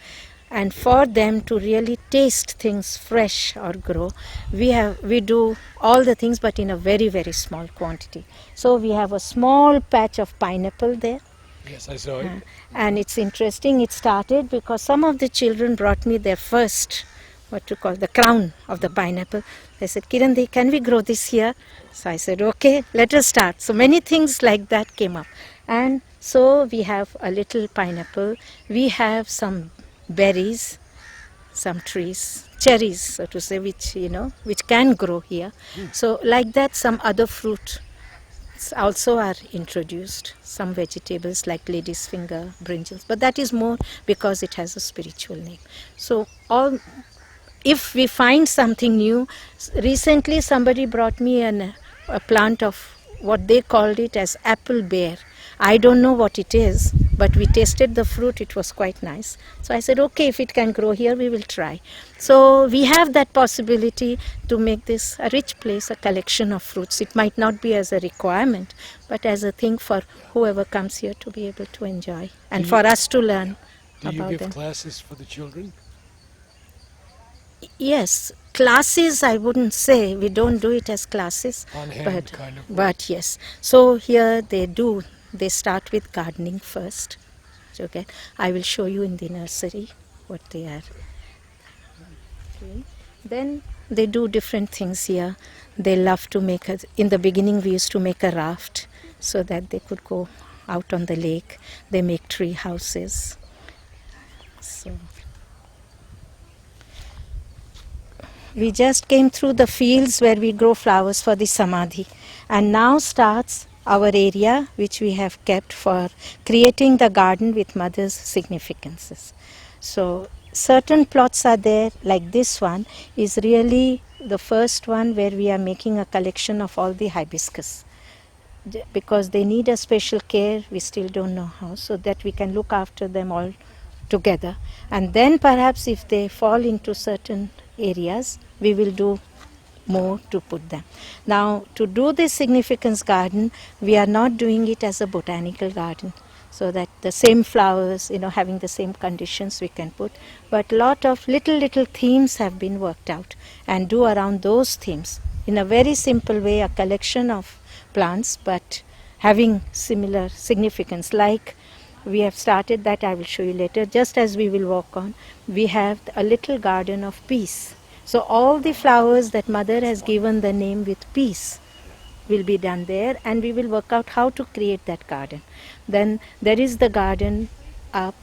and for them to really taste things fresh or grow, we do all the things, but in a very, very small quantity. So we have a small patch of pineapple there. Yes, I saw it. And it's interesting, it started because some of the children brought me their first, the crown of the pineapple. They said, Kiran, can we grow this here? So I said, okay, let us start. So many things like that came up. And so we have a little pineapple. We have some berries, some trees, cherries, so to say, which can grow here. So like that, some other fruit also are introduced, some vegetables like lady's finger, brinjals, but that is more because it has a spiritual name. So if we find something new, recently somebody brought me a plant of what they called it as apple bear. I don't know what it is, but we tasted the fruit, it was quite nice. So I said, okay, if it can grow here, we will try. So we have that possibility to make this a rich place, a collection of fruits. It might not be as a requirement, but as a thing for whoever comes here to be able to enjoy, and for us to learn Do you about give them. classes for the children? Yes, classes I wouldn't say, we don't do it as classes, On hand kind of work. but yes. So here they start with gardening first. Okay, I will show you in the nursery what they are. Okay. Then they do different things here. They love to in the beginning we used to make a raft so that they could go out on the lake. They make tree houses. So we just came through the fields where we grow flowers for the Samadhi, and now starts our area which we have kept for creating the garden with mother's significances. So certain plots are there, like this one is really the first one where we are making a collection of all the hibiscus. Because they need a special care, we still don't know how, so that we can look after them all together. And then perhaps if they fall into certain areas, we will do more to put them. Now, to do this significance garden, we are not doing it as a botanical garden, so that the same flowers, having the same conditions we can put, but lot of little themes have been worked out, and do around those themes in a very simple way a collection of plants, but having similar significance. Like we have started that, I will show you later. Just as we will walk on, we have a little garden of peace. So all the flowers that Mother has given the name with peace will be done there, and we will work out how to create that garden. Then there is the garden up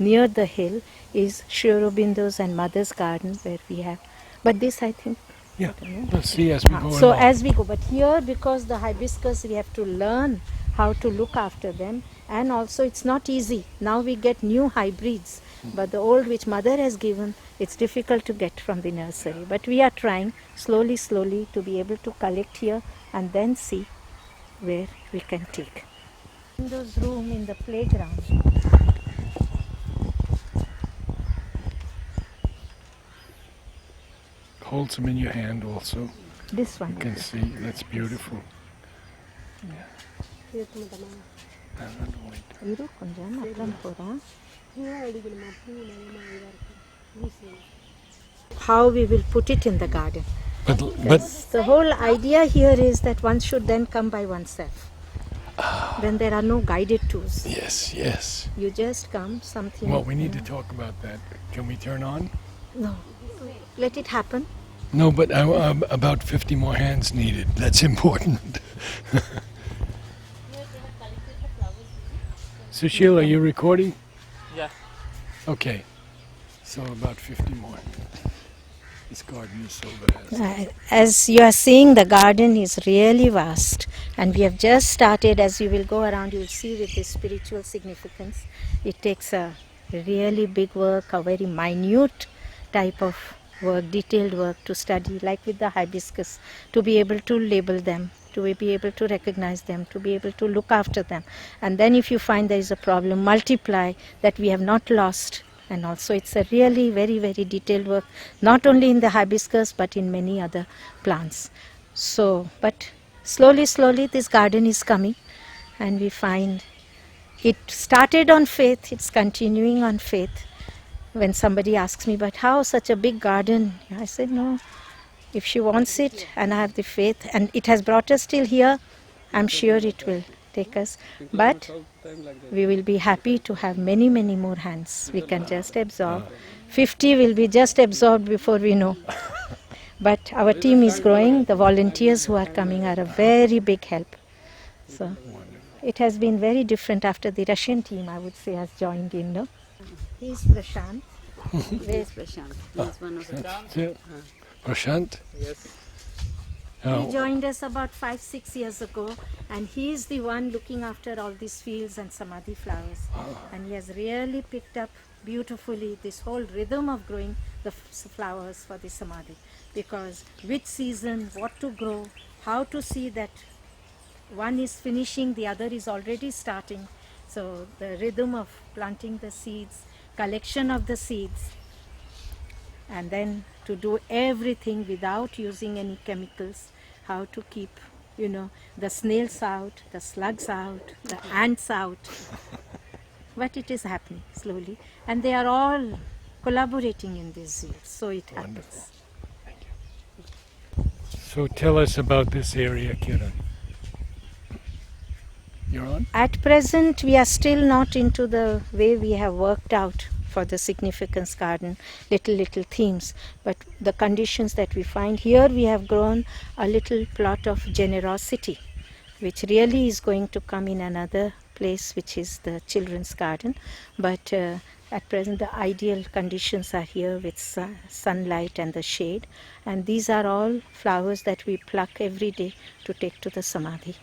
near the hill is Sri Aurobindo's and Mother's garden, where we have, but this I think, Yeah, I don't know. let's see as we go So along. as we go, but here because the hibiscus we have to learn how to look after them, and also it's not easy. Now we get new hybrids, but the old which Mother has given, it's difficult to get from the nursery. But we are trying slowly to be able to collect here and then see where we can take. In those room in the playground. Hold some in your hand also. This one. You can see, that's beautiful. இரு கொஞ்சம் அப்புறம் போறேன். How we will put it in the garden. But The whole idea here is that one should then come by oneself. When there are no guided tours. yes. You just come, something. Well, we need to talk about that. Can we turn on? No. Let it happen. No, but about 50 more hands needed. That's important. Sushil, are you recording? Yeah. Okay. So about 50 more. This garden is so vast. As you are seeing, the garden is really vast, and we have just started. As you will go around, you will see with this spiritual significance. It takes a really big work, a very minute type of work, detailed work to study, like with the hibiscus, to be able to label them, to be able to recognize them, to be able to look after them. And then if you find there is a problem, multiply that we have not lost. And also it's a really very detailed work, not only in the hibiscus but in many other plants. So, but slowly this garden is coming, and we find it started on faith, it's continuing on faith. When somebody asks me, but how such a big garden? I said, no, if she wants it and I have the faith, and it has brought us till here, I'm sure it will take us. But we will be happy to have many more hands. We can just absorb. 50 will be just absorbed before we know. But our team is growing. The volunteers who are coming are a very big help. So it has been very different after the Russian team, I would say, has joined in. No? He's Prashant. Where's Prashant? He's one of the... Prashant? Yes. He joined us about 5-6 years ago, and he is the one looking after all these fields and samadhi flowers. And he has really picked up beautifully this whole rhythm of growing the flowers for the samadhi. Because which season, what to grow, how to see that one is finishing, the other is already starting. So the rhythm of planting the seeds, collection of the seeds, and then to do everything without using any chemicals, how to keep, the snails out, the slugs out, the ants out. But it is happening slowly, and they are all collaborating in this zeal, so it happens. Thank you. So tell us about this area, Kiran. You're on? At present, we are still not into the way we have worked out for the significance garden, little themes, but the conditions that we find here, we have grown a little plot of generosity, which really is going to come in another place, which is the children's garden. But at present, the ideal conditions are here with sunlight and the shade, and these are all flowers that we pluck every day to take to the samadhi.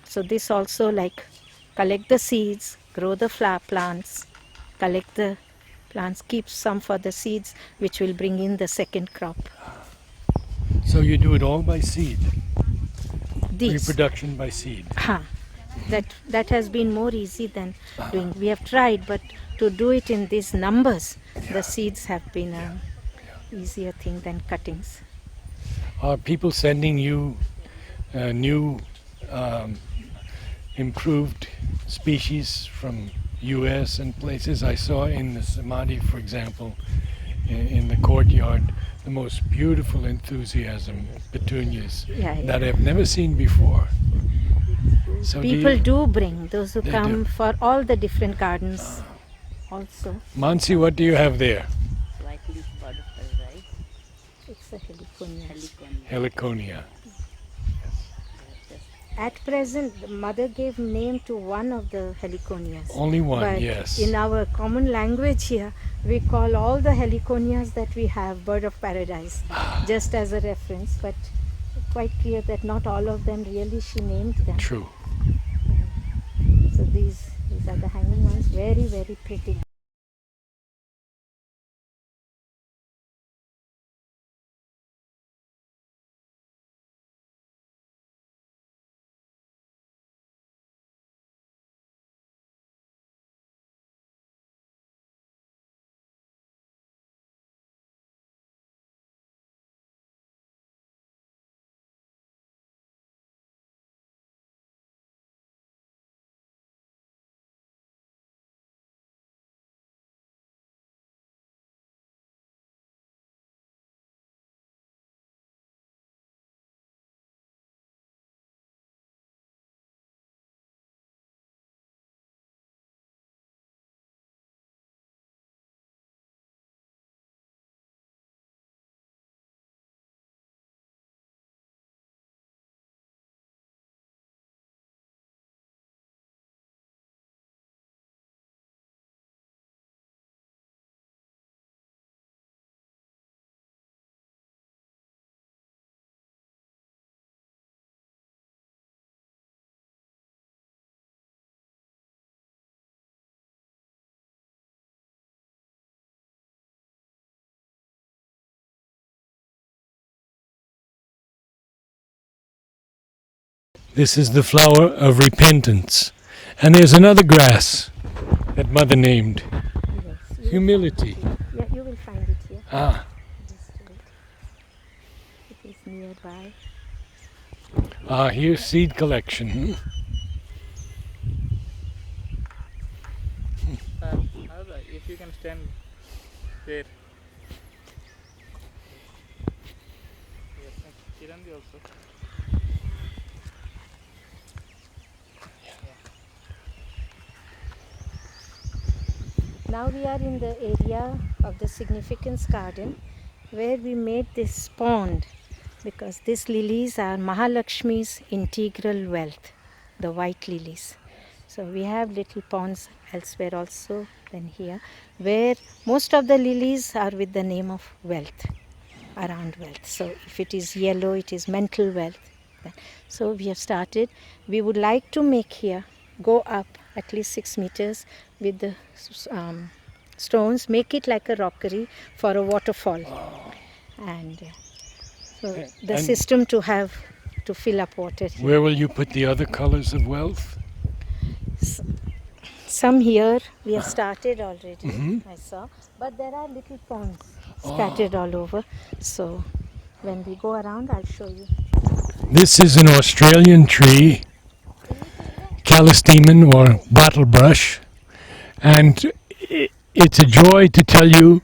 So this also, like, collect the seeds, grow the plants, collect the plants, keep some for the seeds, which will bring in the second crop. So you do it all by seed? These. Reproduction by seed? That has been more easy than doing. We have tried, but to do it in these numbers, the seeds have been an easier thing than cuttings. Are people sending you new improved species from US and places? I saw in the Samadhi, for example, in the courtyard, the most beautiful enthusiasm petunias Yeah, that yeah. I've never seen before. So People do bring those who They come do. for all the different gardens also. Mansi, what do you have there? White leaf bird of paradise, It's a heliconia. heliconia. Heliconia. They're just At present, the mother gave name to one of the heliconias. Only one, But yes. in our common language here, we call all the heliconias that we have bird of paradise, just as a reference. But quite clear that not all of them really she named them. True. So these are the hanging ones, very, very pretty. This is the flower of repentance. And there's another grass that Mother named. Yes, Humility. Yeah, you will find it here. Ah, Just wait. It is nearby. here's seed collection. Arda, if you can stand there. Yes, and Kiran also. Now we are in the area of the significance garden where we made this pond because these lilies are Mahalakshmi's integral wealth, the white lilies. So we have little ponds elsewhere also than here where most of the lilies are with the name of wealth, around wealth. So if it is yellow, it is mental wealth. So we have started. We would like to make here, go up at least 6 meters with the stones, make it like a rockery for a waterfall. And so the And- system to have to fill up water here. Where will you put the other colors of wealth? Some here we have started already, I saw, but there are little ponds scattered all over. So when we go around, I'll show you. This is an Australian tree, Callistemon or bottlebrush, and it's a joy to tell you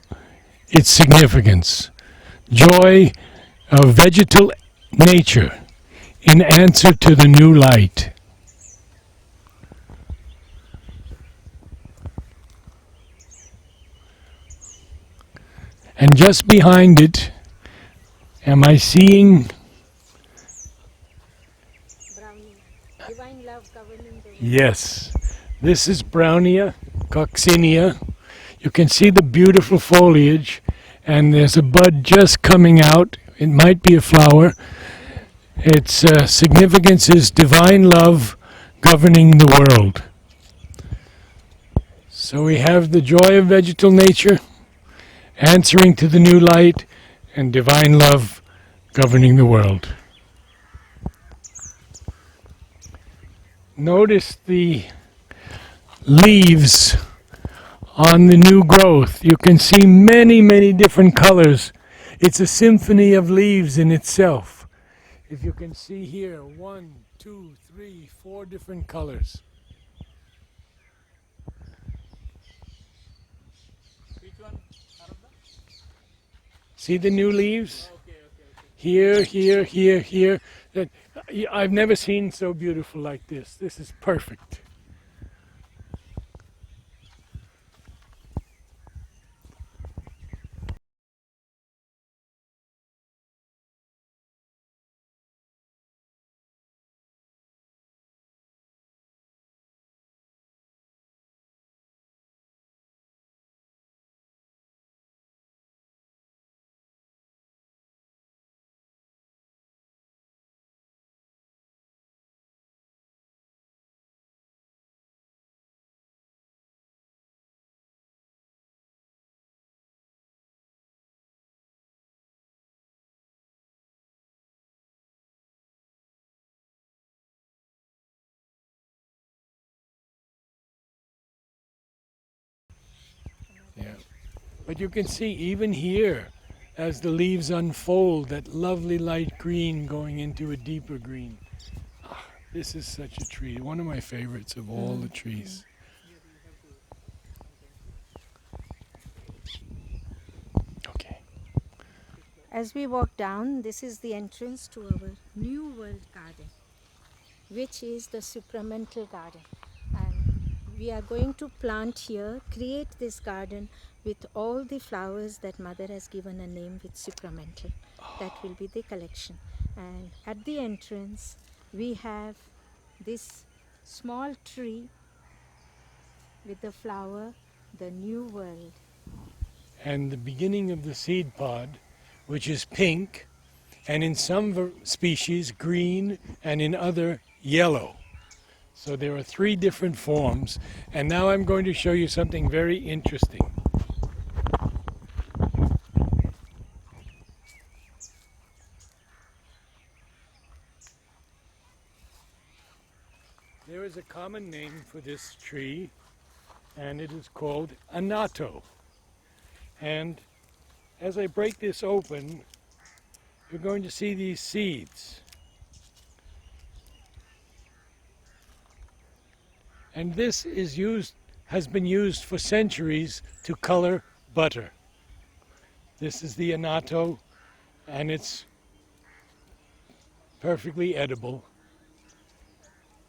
its significance. Joy of vegetal nature in answer to the new light. And just behind it, am I seeing? Divine love governing the Yes, this is Brownia coccinea. You can see the beautiful foliage, and there's a bud just coming out. It might be a flower. Its significance is divine love governing the world. So we have the joy of vegetal nature, answering to the new light, and divine love governing the world. Notice the leaves on the new growth. You can see many, many different colors. It's a symphony of leaves in itself. If you can see here, 1, 2, 3, 4 different colors. Which one, Arda? See the new leaves? Here, here, here, here. I've never seen so beautiful like this. This is perfect. Yeah. But you can see even here, as the leaves unfold, that lovely light green going into a deeper green. Ah, this is such a tree, one of my favorites of all the trees. Okay. As we walk down, this is the entrance to our New World Garden, which is the supramental garden. And we are going to plant here, create this garden with all the flowers that Mother has given a name with supramental. That will be the collection. And at the entrance, we have this small tree with the flower, the New World. And the beginning of the seed pod, which is pink, and in some species green, and in other yellow. So there are 3 different forms, and now I'm going to show you something very interesting. There is a common name for this tree, and it is called anato. And as I break this open, you're going to see these seeds. And this has been used for centuries to color butter. This is the anato, and it's perfectly edible.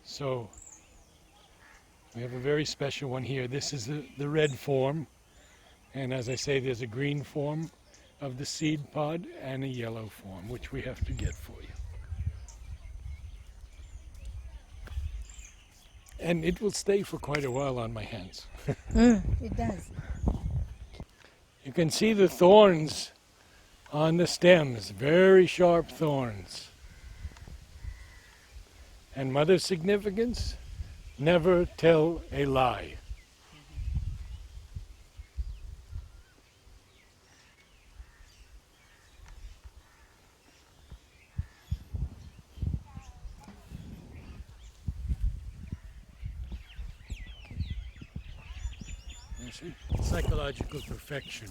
So we have a very special one here. This is the red form, and as I say, there's a green form of the seed pod and a yellow form, which we have to get for you. And it will stay for quite a while on my hands. It does. You can see the thorns on the stems, very sharp thorns. And Mother's significance, never tell a lie. You see? Psychological perfection.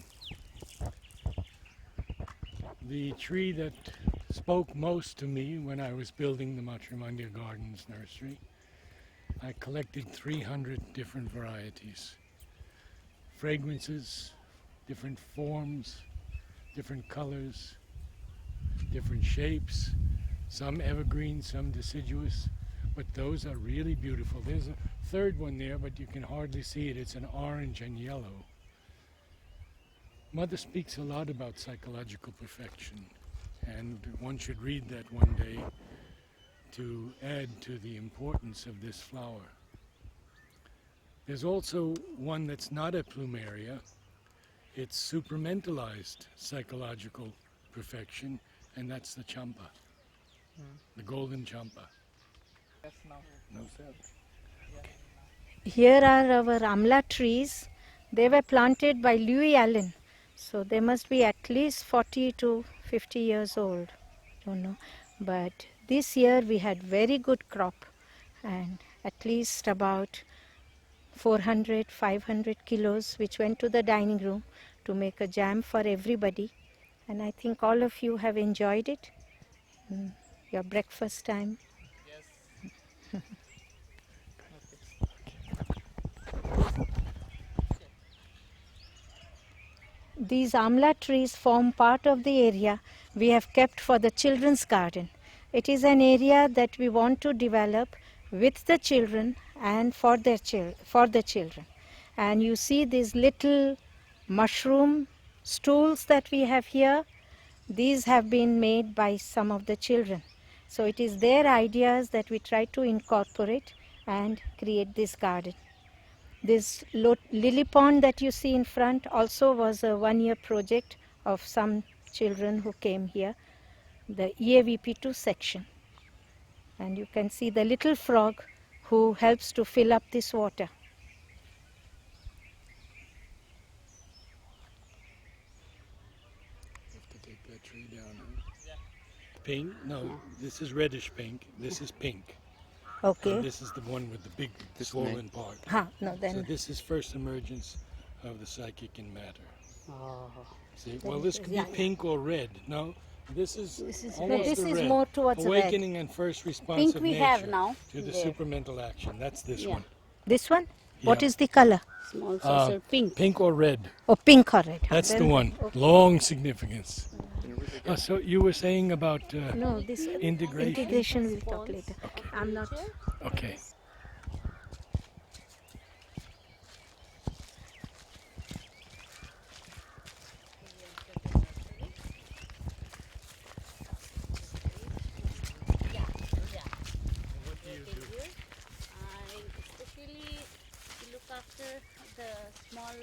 The tree that spoke most to me when I was building the Matrudyanam Gardens nursery, I collected 300 different varieties. Fragrances, different forms, different colors, different shapes, some evergreen, some deciduous, but those are really beautiful. There's a third one there, but you can hardly see it. It's an orange and yellow. Mother speaks a lot about psychological perfection, and one should read that one day to add to the importance of this flower. There's also one that's not a plumeria. It's supramentalized psychological perfection, and that's the champa, the golden champa. Yes, now. No, sir. Here are our amla trees. They were planted by Louis Allen. So they must be at least 40 to 50 years old. Don't know. But this year we had very good crop, and at least about 400, 500 kilos which went to the dining room to make a jam for everybody. And I think all of you have enjoyed it. Your breakfast time. Yes. these amla trees form part of the area we have kept for the children's garden. It is an area that we want to develop with the children and for the children. And you see these little mushroom stools that we have here. These have been made by some of the children. So it is their ideas that we try to incorporate and create this garden. This lily pond that you see in front also was a one-year project of some children who came here, the EAVP2 section. And you can see the little frog who helps to fill up this water. Have to take that tree down. Pink? No, this is reddish pink. This is pink. Okay. And this is the one with the big swollen part. No, So then this is first emergence of the psychic in matter. Oh. See, well, this could be pink or red. No, this is red. almost this the is red. more towards Awakening and first response Pink of we nature have now. to the There. supramental action. That's this Yeah. one. this one. What Yeah. is the color? Small saucer pink. Pink or red. Oh, pink or red. That's the Then- one. Long significance. So you were saying about No, this integration. we'll talk later. I'm not. Okay. I especially look after the small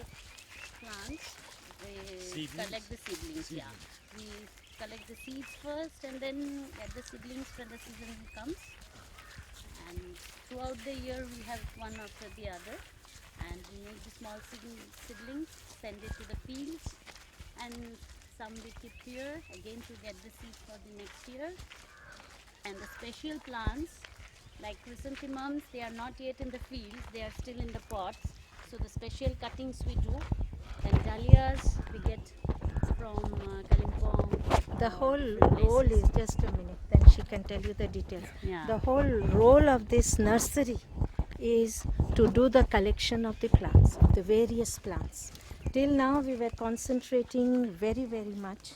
plants. We Seedlings? collect the seedlings. Yeah, we collect the seeds first, and then get the seedlings when the season comes. And throughout the year, we have one after the other, and we make the small seedlings, send it to the fields, and some we keep here again to get the seeds for the next year. And the special plants like chrysanthemums, they are not yet in the fields, they are still in the pots. So the special cuttings we do. And dahlias we get from Kalimpong. The or whole different role places. is just a minute, then she can tell you the details. Yeah. The whole role of this nursery is to do the collection of the plants, of the various plants. Till now we were concentrating very, very much.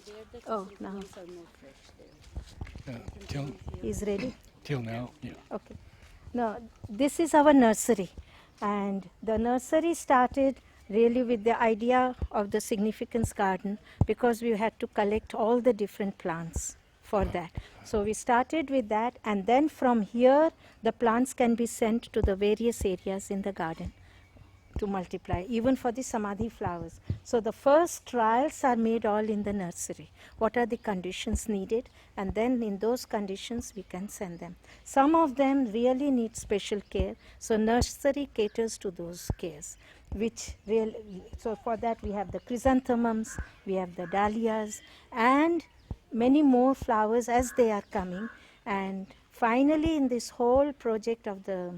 There the Oh, now. chrysanthemums are more fresh there. Is ready? Till now, yeah. Okay. Now, this is our nursery, and the nursery started really with the idea of the significance garden because we had to collect all the different plants for that. So we started with that, and then from here the plants can be sent to the various areas in the garden to multiply, even for the samadhi flowers. So the first trials are made all in the nursery. What are the conditions needed? And then in those conditions we can send them. Some of them really need special care, so nursery caters to those cares. So for that we have the chrysanthemums, we have the dahlias, and many more flowers as they are coming. And finally in this whole project of the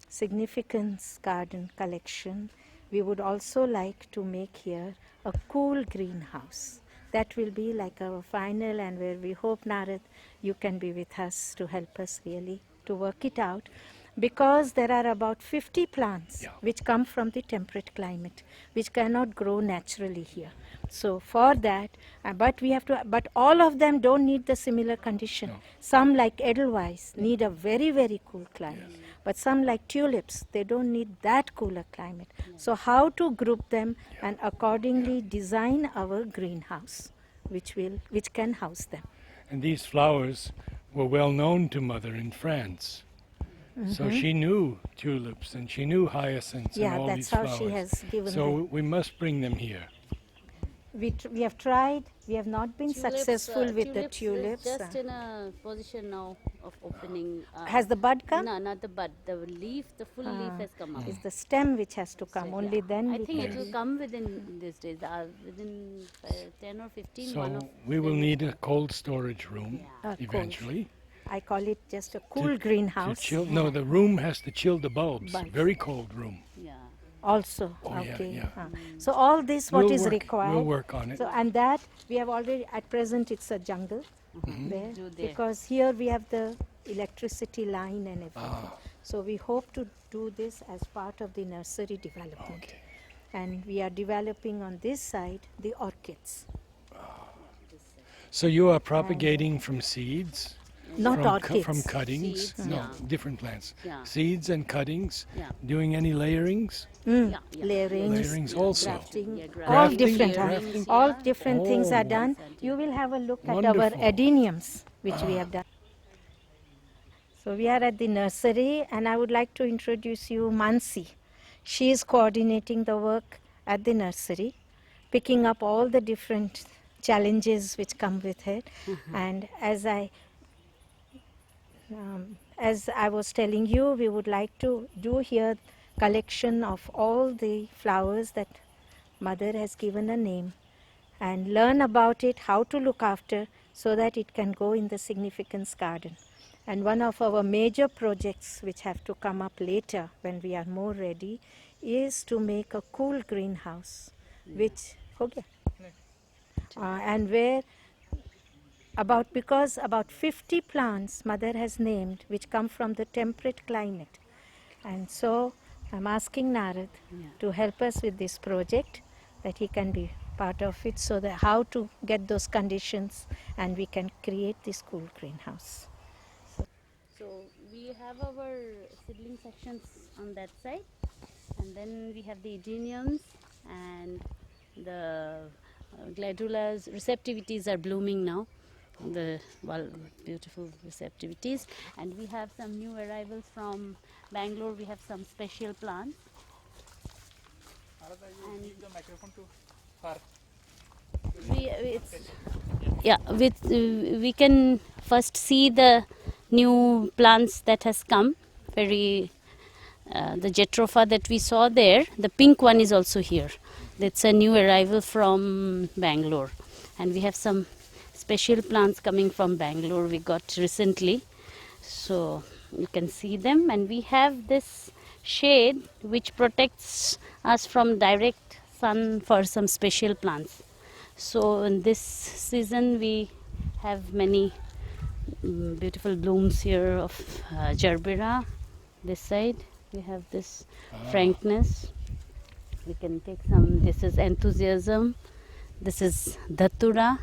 significance garden collection, we would also like to make here a cool greenhouse. That will be like our final, and where we hope, Narad, you can be with us to help us really to work it out. Because there are about 50 plants which come from the temperate climate, which cannot grow naturally here. So for that, but all of them don't need the similar condition. No. Some like Edelweiss need a very, very cool climate. But some like tulips, they don't need that cooler climate. So how to group them and accordingly design our greenhouse, which can house them. And these flowers were well known to Mother in France. So she knew tulips and she knew hyacinths and all that's these how flowers. she has given So them. we must bring them here. We have tried, we have not been successful with the tulips. Is just in a position now of opening. Has the bud come? No, not the bud. The leaf, the full leaf has come up. It's the stem which has to come, only then I we think can. it will come within these days, within 10 or 15. So we will need a cold storage room Cold. eventually. I call it just a cool greenhouse. To chill. No, the room has to chill the bulbs. Bulbs. Very cold room. Yeah. Also, Oh, yeah, okay. yeah. So all this what is required. We'll work on it. So and that we have already at present it's a jungle there Do there. because here we have the electricity line and everything. So we hope to do this as part of the nursery development. Okay. And we are developing on this side the orchids. So you are propagating from seeds? Not from orchids. from cuttings? Seeds, No, yeah. different plants. Yeah. Seeds and cuttings? Yeah. Doing any layerings? Yeah. Layerings, Layerings also. grafting, Yeah, all grafting, different, grafting. all different things are Oh. done. You will have a look at our Wonderful. adeniums, which we have done. So we are at the nursery, and I would like to introduce you Mansi. She is coordinating the work at the nursery, picking up all the different challenges which come with it. And as I was telling you, we would like to do here collection of all the flowers that Mother has given a name, and learn about it, how to look after, so that it can go in the significance garden. And one of our major projects which have to come up later when we are more ready is to make a cool greenhouse, which and where because about 50 plants Mother has named which come from the temperate climate. And so I'm asking Narad to help us with this project, that he can be part of it, so that how to get those conditions and we can create this cool greenhouse. So we have our seedling sections on that side, and then we have the adeniums and the gladulas. Receptivities are blooming now, the beautiful receptivities, and we have some new arrivals from Bangalore. We have some special plants. Arada, you give the microphone to her. We can first see the new plants that has come. The Jatropha that we saw there, the pink one is also here. That's a new arrival from Bangalore, and we have some special plants coming from Bangalore we got recently, so you can see them. And we have this shade which protects us from direct sun for some special plants. So in this season we have many beautiful blooms here of gerbera. This side we have this frankness. We can take some. This is enthusiasm. This is datura,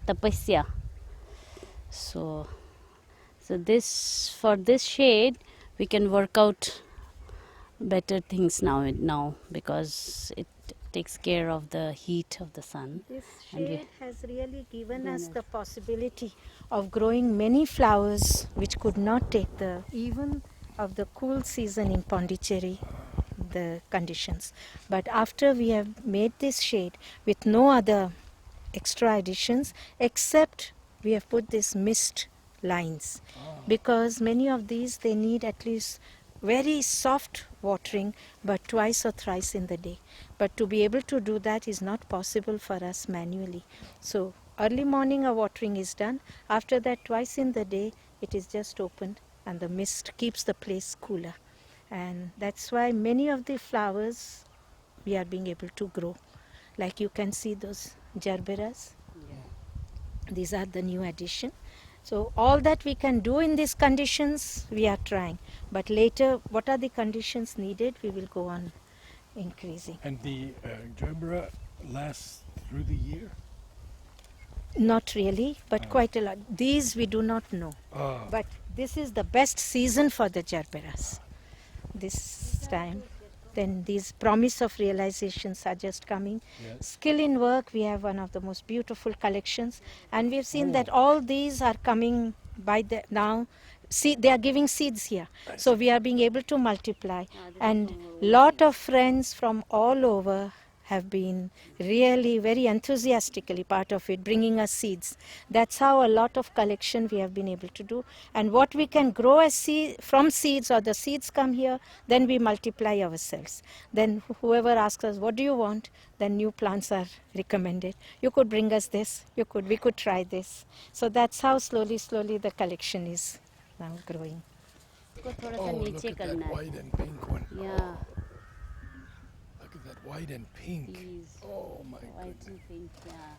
tapasya. So this, for this shade we can work out better things now because it takes care of the heat of the sun. This And shade has really given us the possibility of growing many flowers which could not take the even of the cool season in Pondicherry, the conditions. But after we have made this shade with no other extra additions, except we have put this mist lines, because many of these they need at least very soft watering, but twice or thrice in the day. But to be able to do that is not possible for us manually. So early morning a watering is done. After that, twice in the day it is just opened, and the mist keeps the place cooler. And that's why many of the flowers we are being able to grow. Like you can see those gerberas. These are the new addition. So all that we can do in these conditions, we are trying. But later, what are the conditions needed, we will go on increasing. And the gerbera lasts through the year? Not really, but quite a lot. These we do not know. But this is the best season for the gerberas. This time. Then these promise of realizations are just coming. Yes. Skill in work, we have one of the most beautiful collections, and we've seen that all these are coming by the now. See, they are giving seeds here, so we are being able to multiply. And lot of friends from all over have been really very enthusiastically part of it, bringing us seeds. That's how a lot of collection we have been able to do. And what we can grow as from seeds, or the seeds come here, then we multiply ourselves. Then whoever asks us, what do you want? Then new plants are recommended. You could bring us this, we could try this. So that's how slowly the collection is now growing. Oh, look at that white and pink one. Yeah. Look at that white and pink. These Oh my white goodness. and pink, yeah.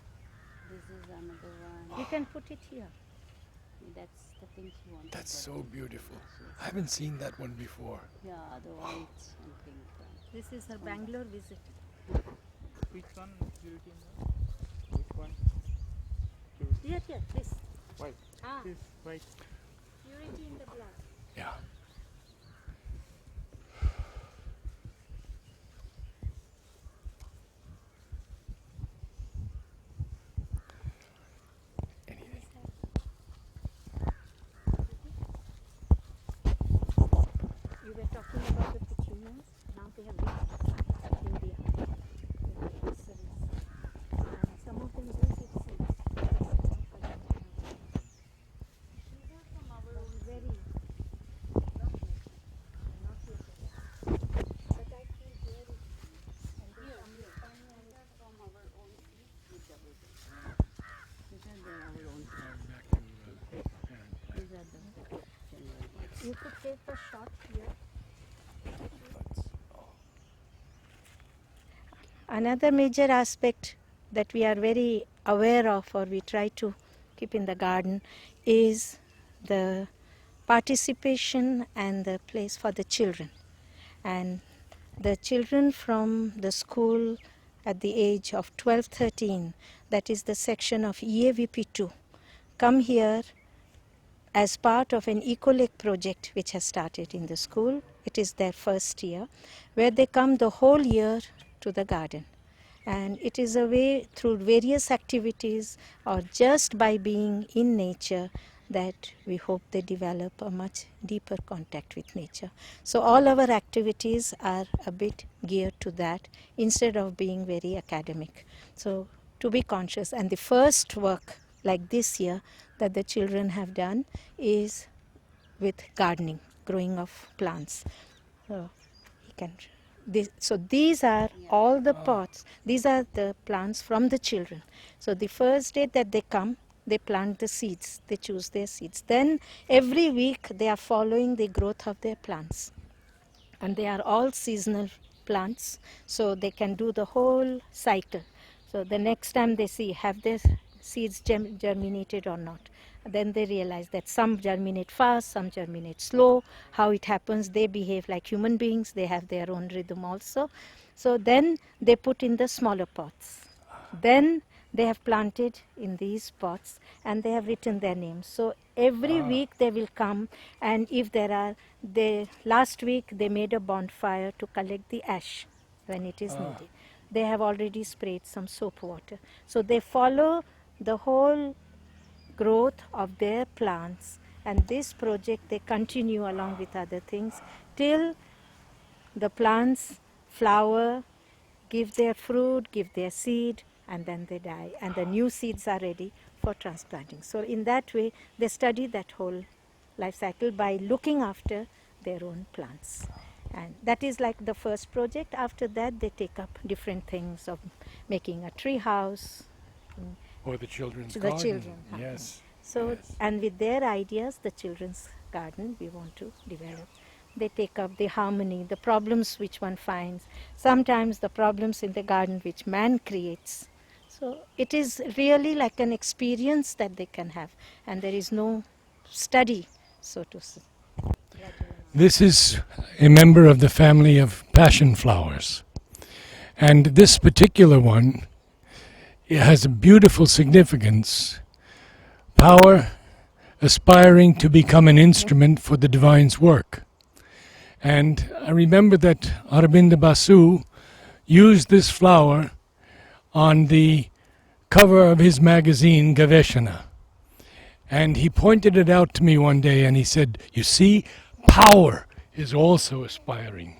This is another one. You can put it here. That's the pink you want. That's so beautiful. I haven't seen that one before. Yeah, the white and pink one. This is her Bangalore visit. Which one purity in the? Which one? Here, this. White. Ah, This white. purity in the blood. Yeah. Anything. You were talking about the petunias. Now they have reached India. They have nurseries. And some of them do give seeds. These are from our own Very not yet. Not yet. But I feel here is and here. some These Spaniards. are from our own seeds with double bed. These are our own. Back to parent plant. These are the general. You could take a shot here. Another major aspect that we are very aware of, or we try to keep in the garden, is the participation and the place for the children. And the children from the school at the age of 12, 13, that is the section of EAVP2, come here as part of an eco-lake project which has started in the school. It is their first year, where they come the whole year to the garden. And it is a way through various activities or just by being in nature that we hope they develop a much deeper contact with nature. So all our activities are a bit geared to that instead of being very academic. So to be conscious. And the first work like this year that the children have done is with gardening, growing of plants. So he can. So these are all the pots. These are the plants from the children. So the first day that they come, they plant the seeds. They choose their seeds. Then every week they are following the growth of their plants. And they are all seasonal plants, so they can do the whole cycle. So the next time they see, have their seeds germinated or not. Then they realize that some germinate fast, some germinate slow. How it happens, they behave like human beings. They have their own rhythm also. So then they put in the smaller pots. Then they have planted in these pots and they have written their names. So every week they will come, and if there are, last week they made a bonfire to collect the ash when it is needed. They have already sprayed some soap water. So they follow the whole growth of their plants, and this project they continue along with other things till the plants flower, give their fruit, give their seed, and then they die, and the new seeds are ready for transplanting. So in that way they study that whole life cycle by looking after their own plants. And that is like the first project. After that they take up different things of making a tree house, Or the children's to the garden. children. Yes. So, Yes. and with their ideas, the children's garden we want to develop. They take up the harmony, the problems which one finds, sometimes the problems in the garden which man creates. So it is really like an experience that they can have, and there is no study, so to say. This is a member of the family of passion flowers. And this particular one, it has a beautiful significance. Power aspiring to become an instrument for the divine's work. And I remember that Aurobindo Basu used this flower on the cover of his magazine, Gaveshana. And he pointed it out to me one day and he said, "You see, power is also aspiring."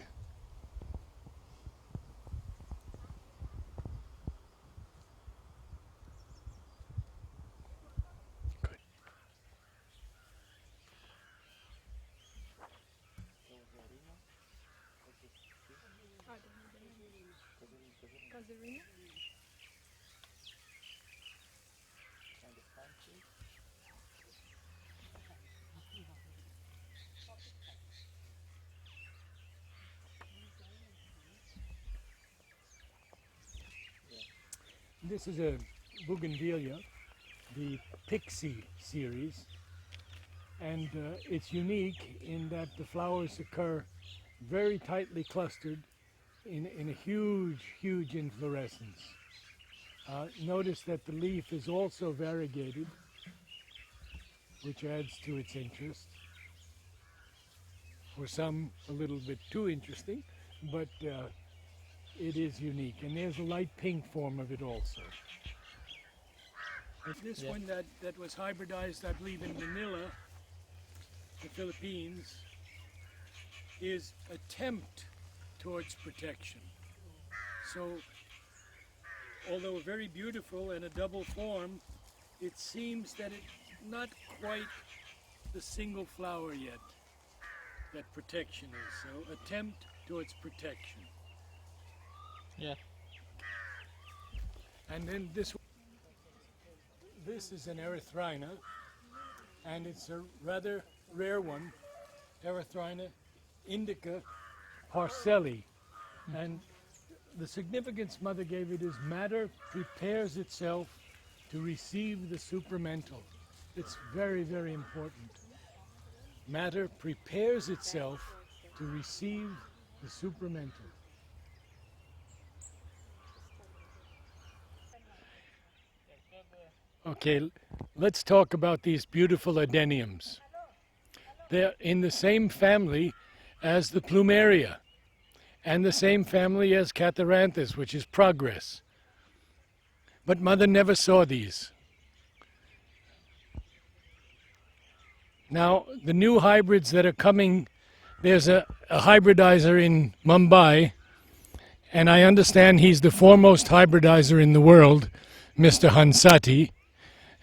This is a bougainvillea, the Pixie series, and it's unique in that the flowers occur very tightly clustered in a huge inflorescence. Notice that the leaf is also variegated, which adds to its interest. For some, a little bit too interesting, but it is unique. And there's a light pink form of it also. And this one that was hybridized, I believe, in Manila, the Philippines, is attempt towards protection. So, although very beautiful and a double form, it seems that it's not quite the single flower yet that protection is. So, attempt towards protection. Yeah. And then this is an erythrina, and it's a rather rare one, Erythrina indica parcelli. And the significance Mother gave it is matter prepares itself to receive the supramental. It's very, very important. Matter prepares itself to receive the supramental. Okay, let's talk about these beautiful adeniums. They're in the same family as the plumeria, and the same family as catharanthus, which is progress. But Mother never saw these. Now, the new hybrids that are coming, there's a hybridizer in Mumbai, and I understand he's the foremost hybridizer in the world, Mr. Hansati,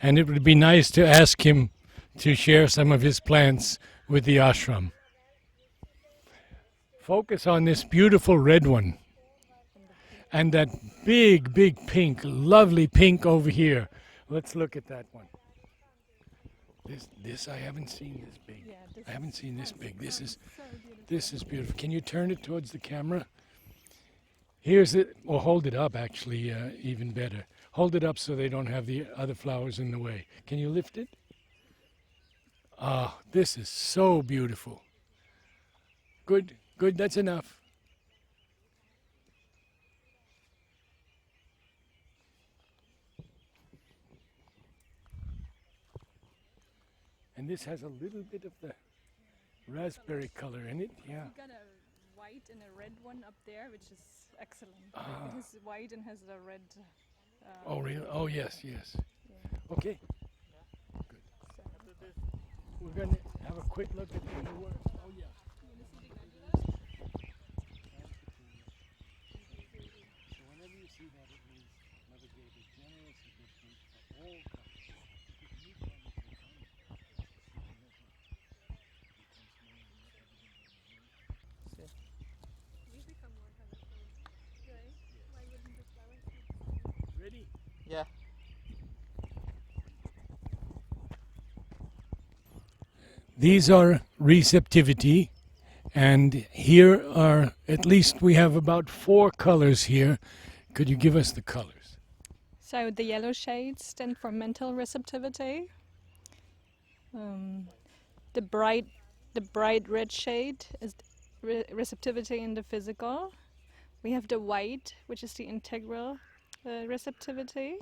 and it would be nice to ask him to share some of his plants with the ashram. Focus on this beautiful red one, and that big pink, lovely pink over here. Let's look at that one. This I haven't seen this big. I haven't seen this big. This is beautiful. Can you turn it towards the camera? Here's it. Or hold it up, actually, even better. Hold it up so they don't have the other flowers in the way. Can you lift it? Ah, this is so beautiful. Good, that's enough. And this has a little bit of the raspberry color in it, yeah. We got a white and a red one up there, which is excellent. Ah. It is white and has a red. Oh, really? Oh, yes. Yeah. Okay. Good. We're going to have a quick look at the new works. Oh, yeah. So whenever you see that, it means Mother gave a generous edition for all colors. Ready? Yeah. These are receptivity, and here are, at least we have about 4 colors here. Could you give us the colors? So the yellow shades stand for mental receptivity. The bright red shade is receptivity in the physical. We have the white, which is the integral receptivity.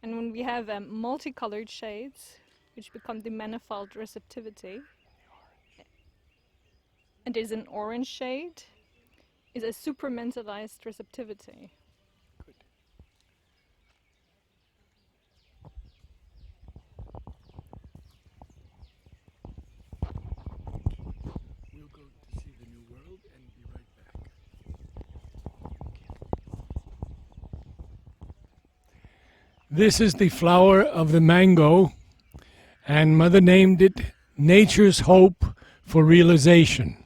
And when we have multicolored shades, which become the manifold receptivity, and there's an orange shade, is a supramentalized receptivity. Good. We'll go to see the new world and be right back. This is the flower of the mango, and Mother named it Nature's Hope for Realization.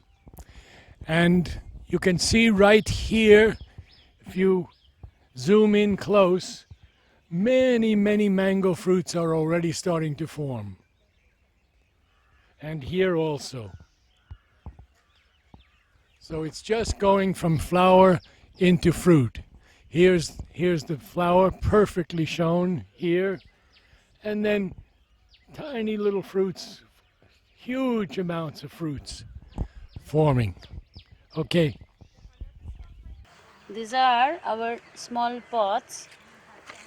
And you can see right here, if you zoom in close, many mango fruits are already starting to form. And here also. So it's just going from flower into fruit. Here's the flower perfectly shown here, and then tiny little fruits, huge amounts of fruits forming. Okay. These are our small pots.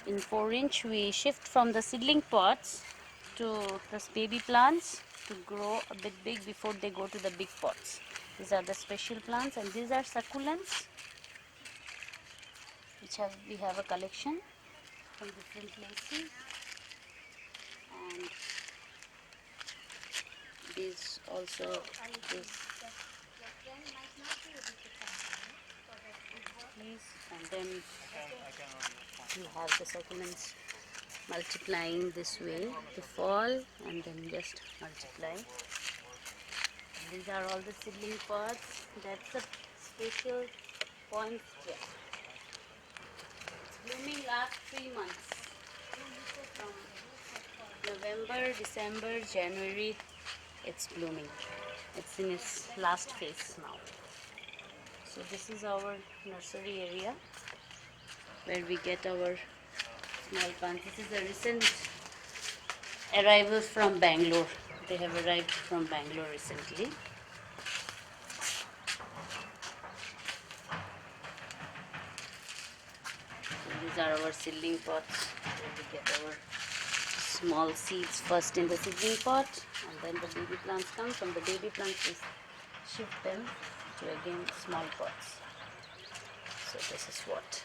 In 4-inch, we shift from the seedling pots to the baby plants to grow a bit big before they go to the big pots. These are the special plants, and these are succulents, which we have a collection from different places. And these also this and then you have the succulents multiplying this way. They fall and then just multiply. These are all the seedling pots. That's a special point here. It's blooming last 3 months. From November, December, January, it's blooming. It's in its last phase now. So this is our nursery area where we get our small plants. This is a recent arrival from Bangalore. They have arrived from Bangalore recently. These are our seedling pots where we get our small seeds first in the seedling pot, and then the baby plants come. From the baby plants we shift them to again small pots. So this is what.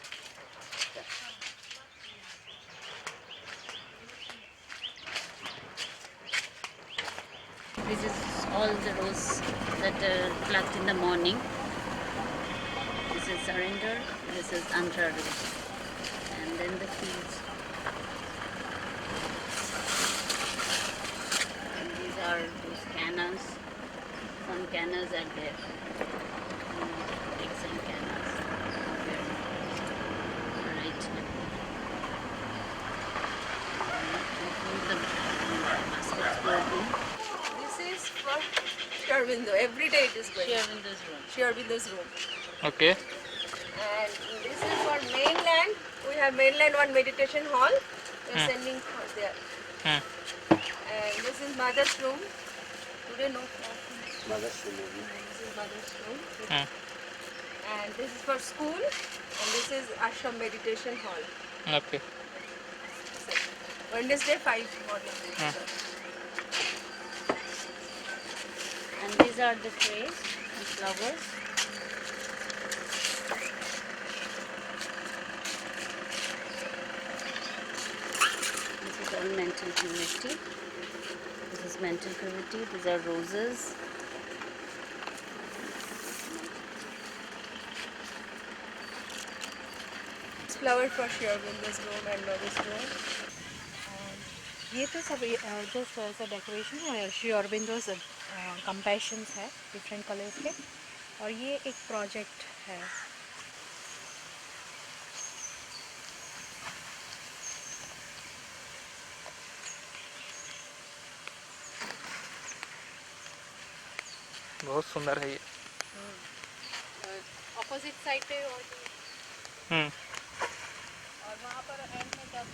This is all the rows that are plucked in the morning. This is surrender, this is Andhra rose, and then the fields. And these are those cannas. Some cannas are there. Take some cannas. Right. The baskets go in. This is for Aurobindo. Every day it is going. Aurovindo's room. Aurovindo's room. Okay. And this is for mainland. We have mainland one meditation hall. We are sending for there. And this is mother's room. Today no mother's room. This is mother's room. And this is for school. And this is ashram meditation hall. Okay. So, Wednesday 5 morning. And these are the trays and flowers. This is all mental purity. This is mental purity. These are roses. It's flower for Aurovindo's room and mother's room. ये तो सब just ऐसा decoration है श्री अरबिंदोस कंपैशंस है different colours के और ये एक प्रोजेक्ट है बहुत सुंदर है ये. ऑपोजिट साइड पे और वहाँ पर एंड में जब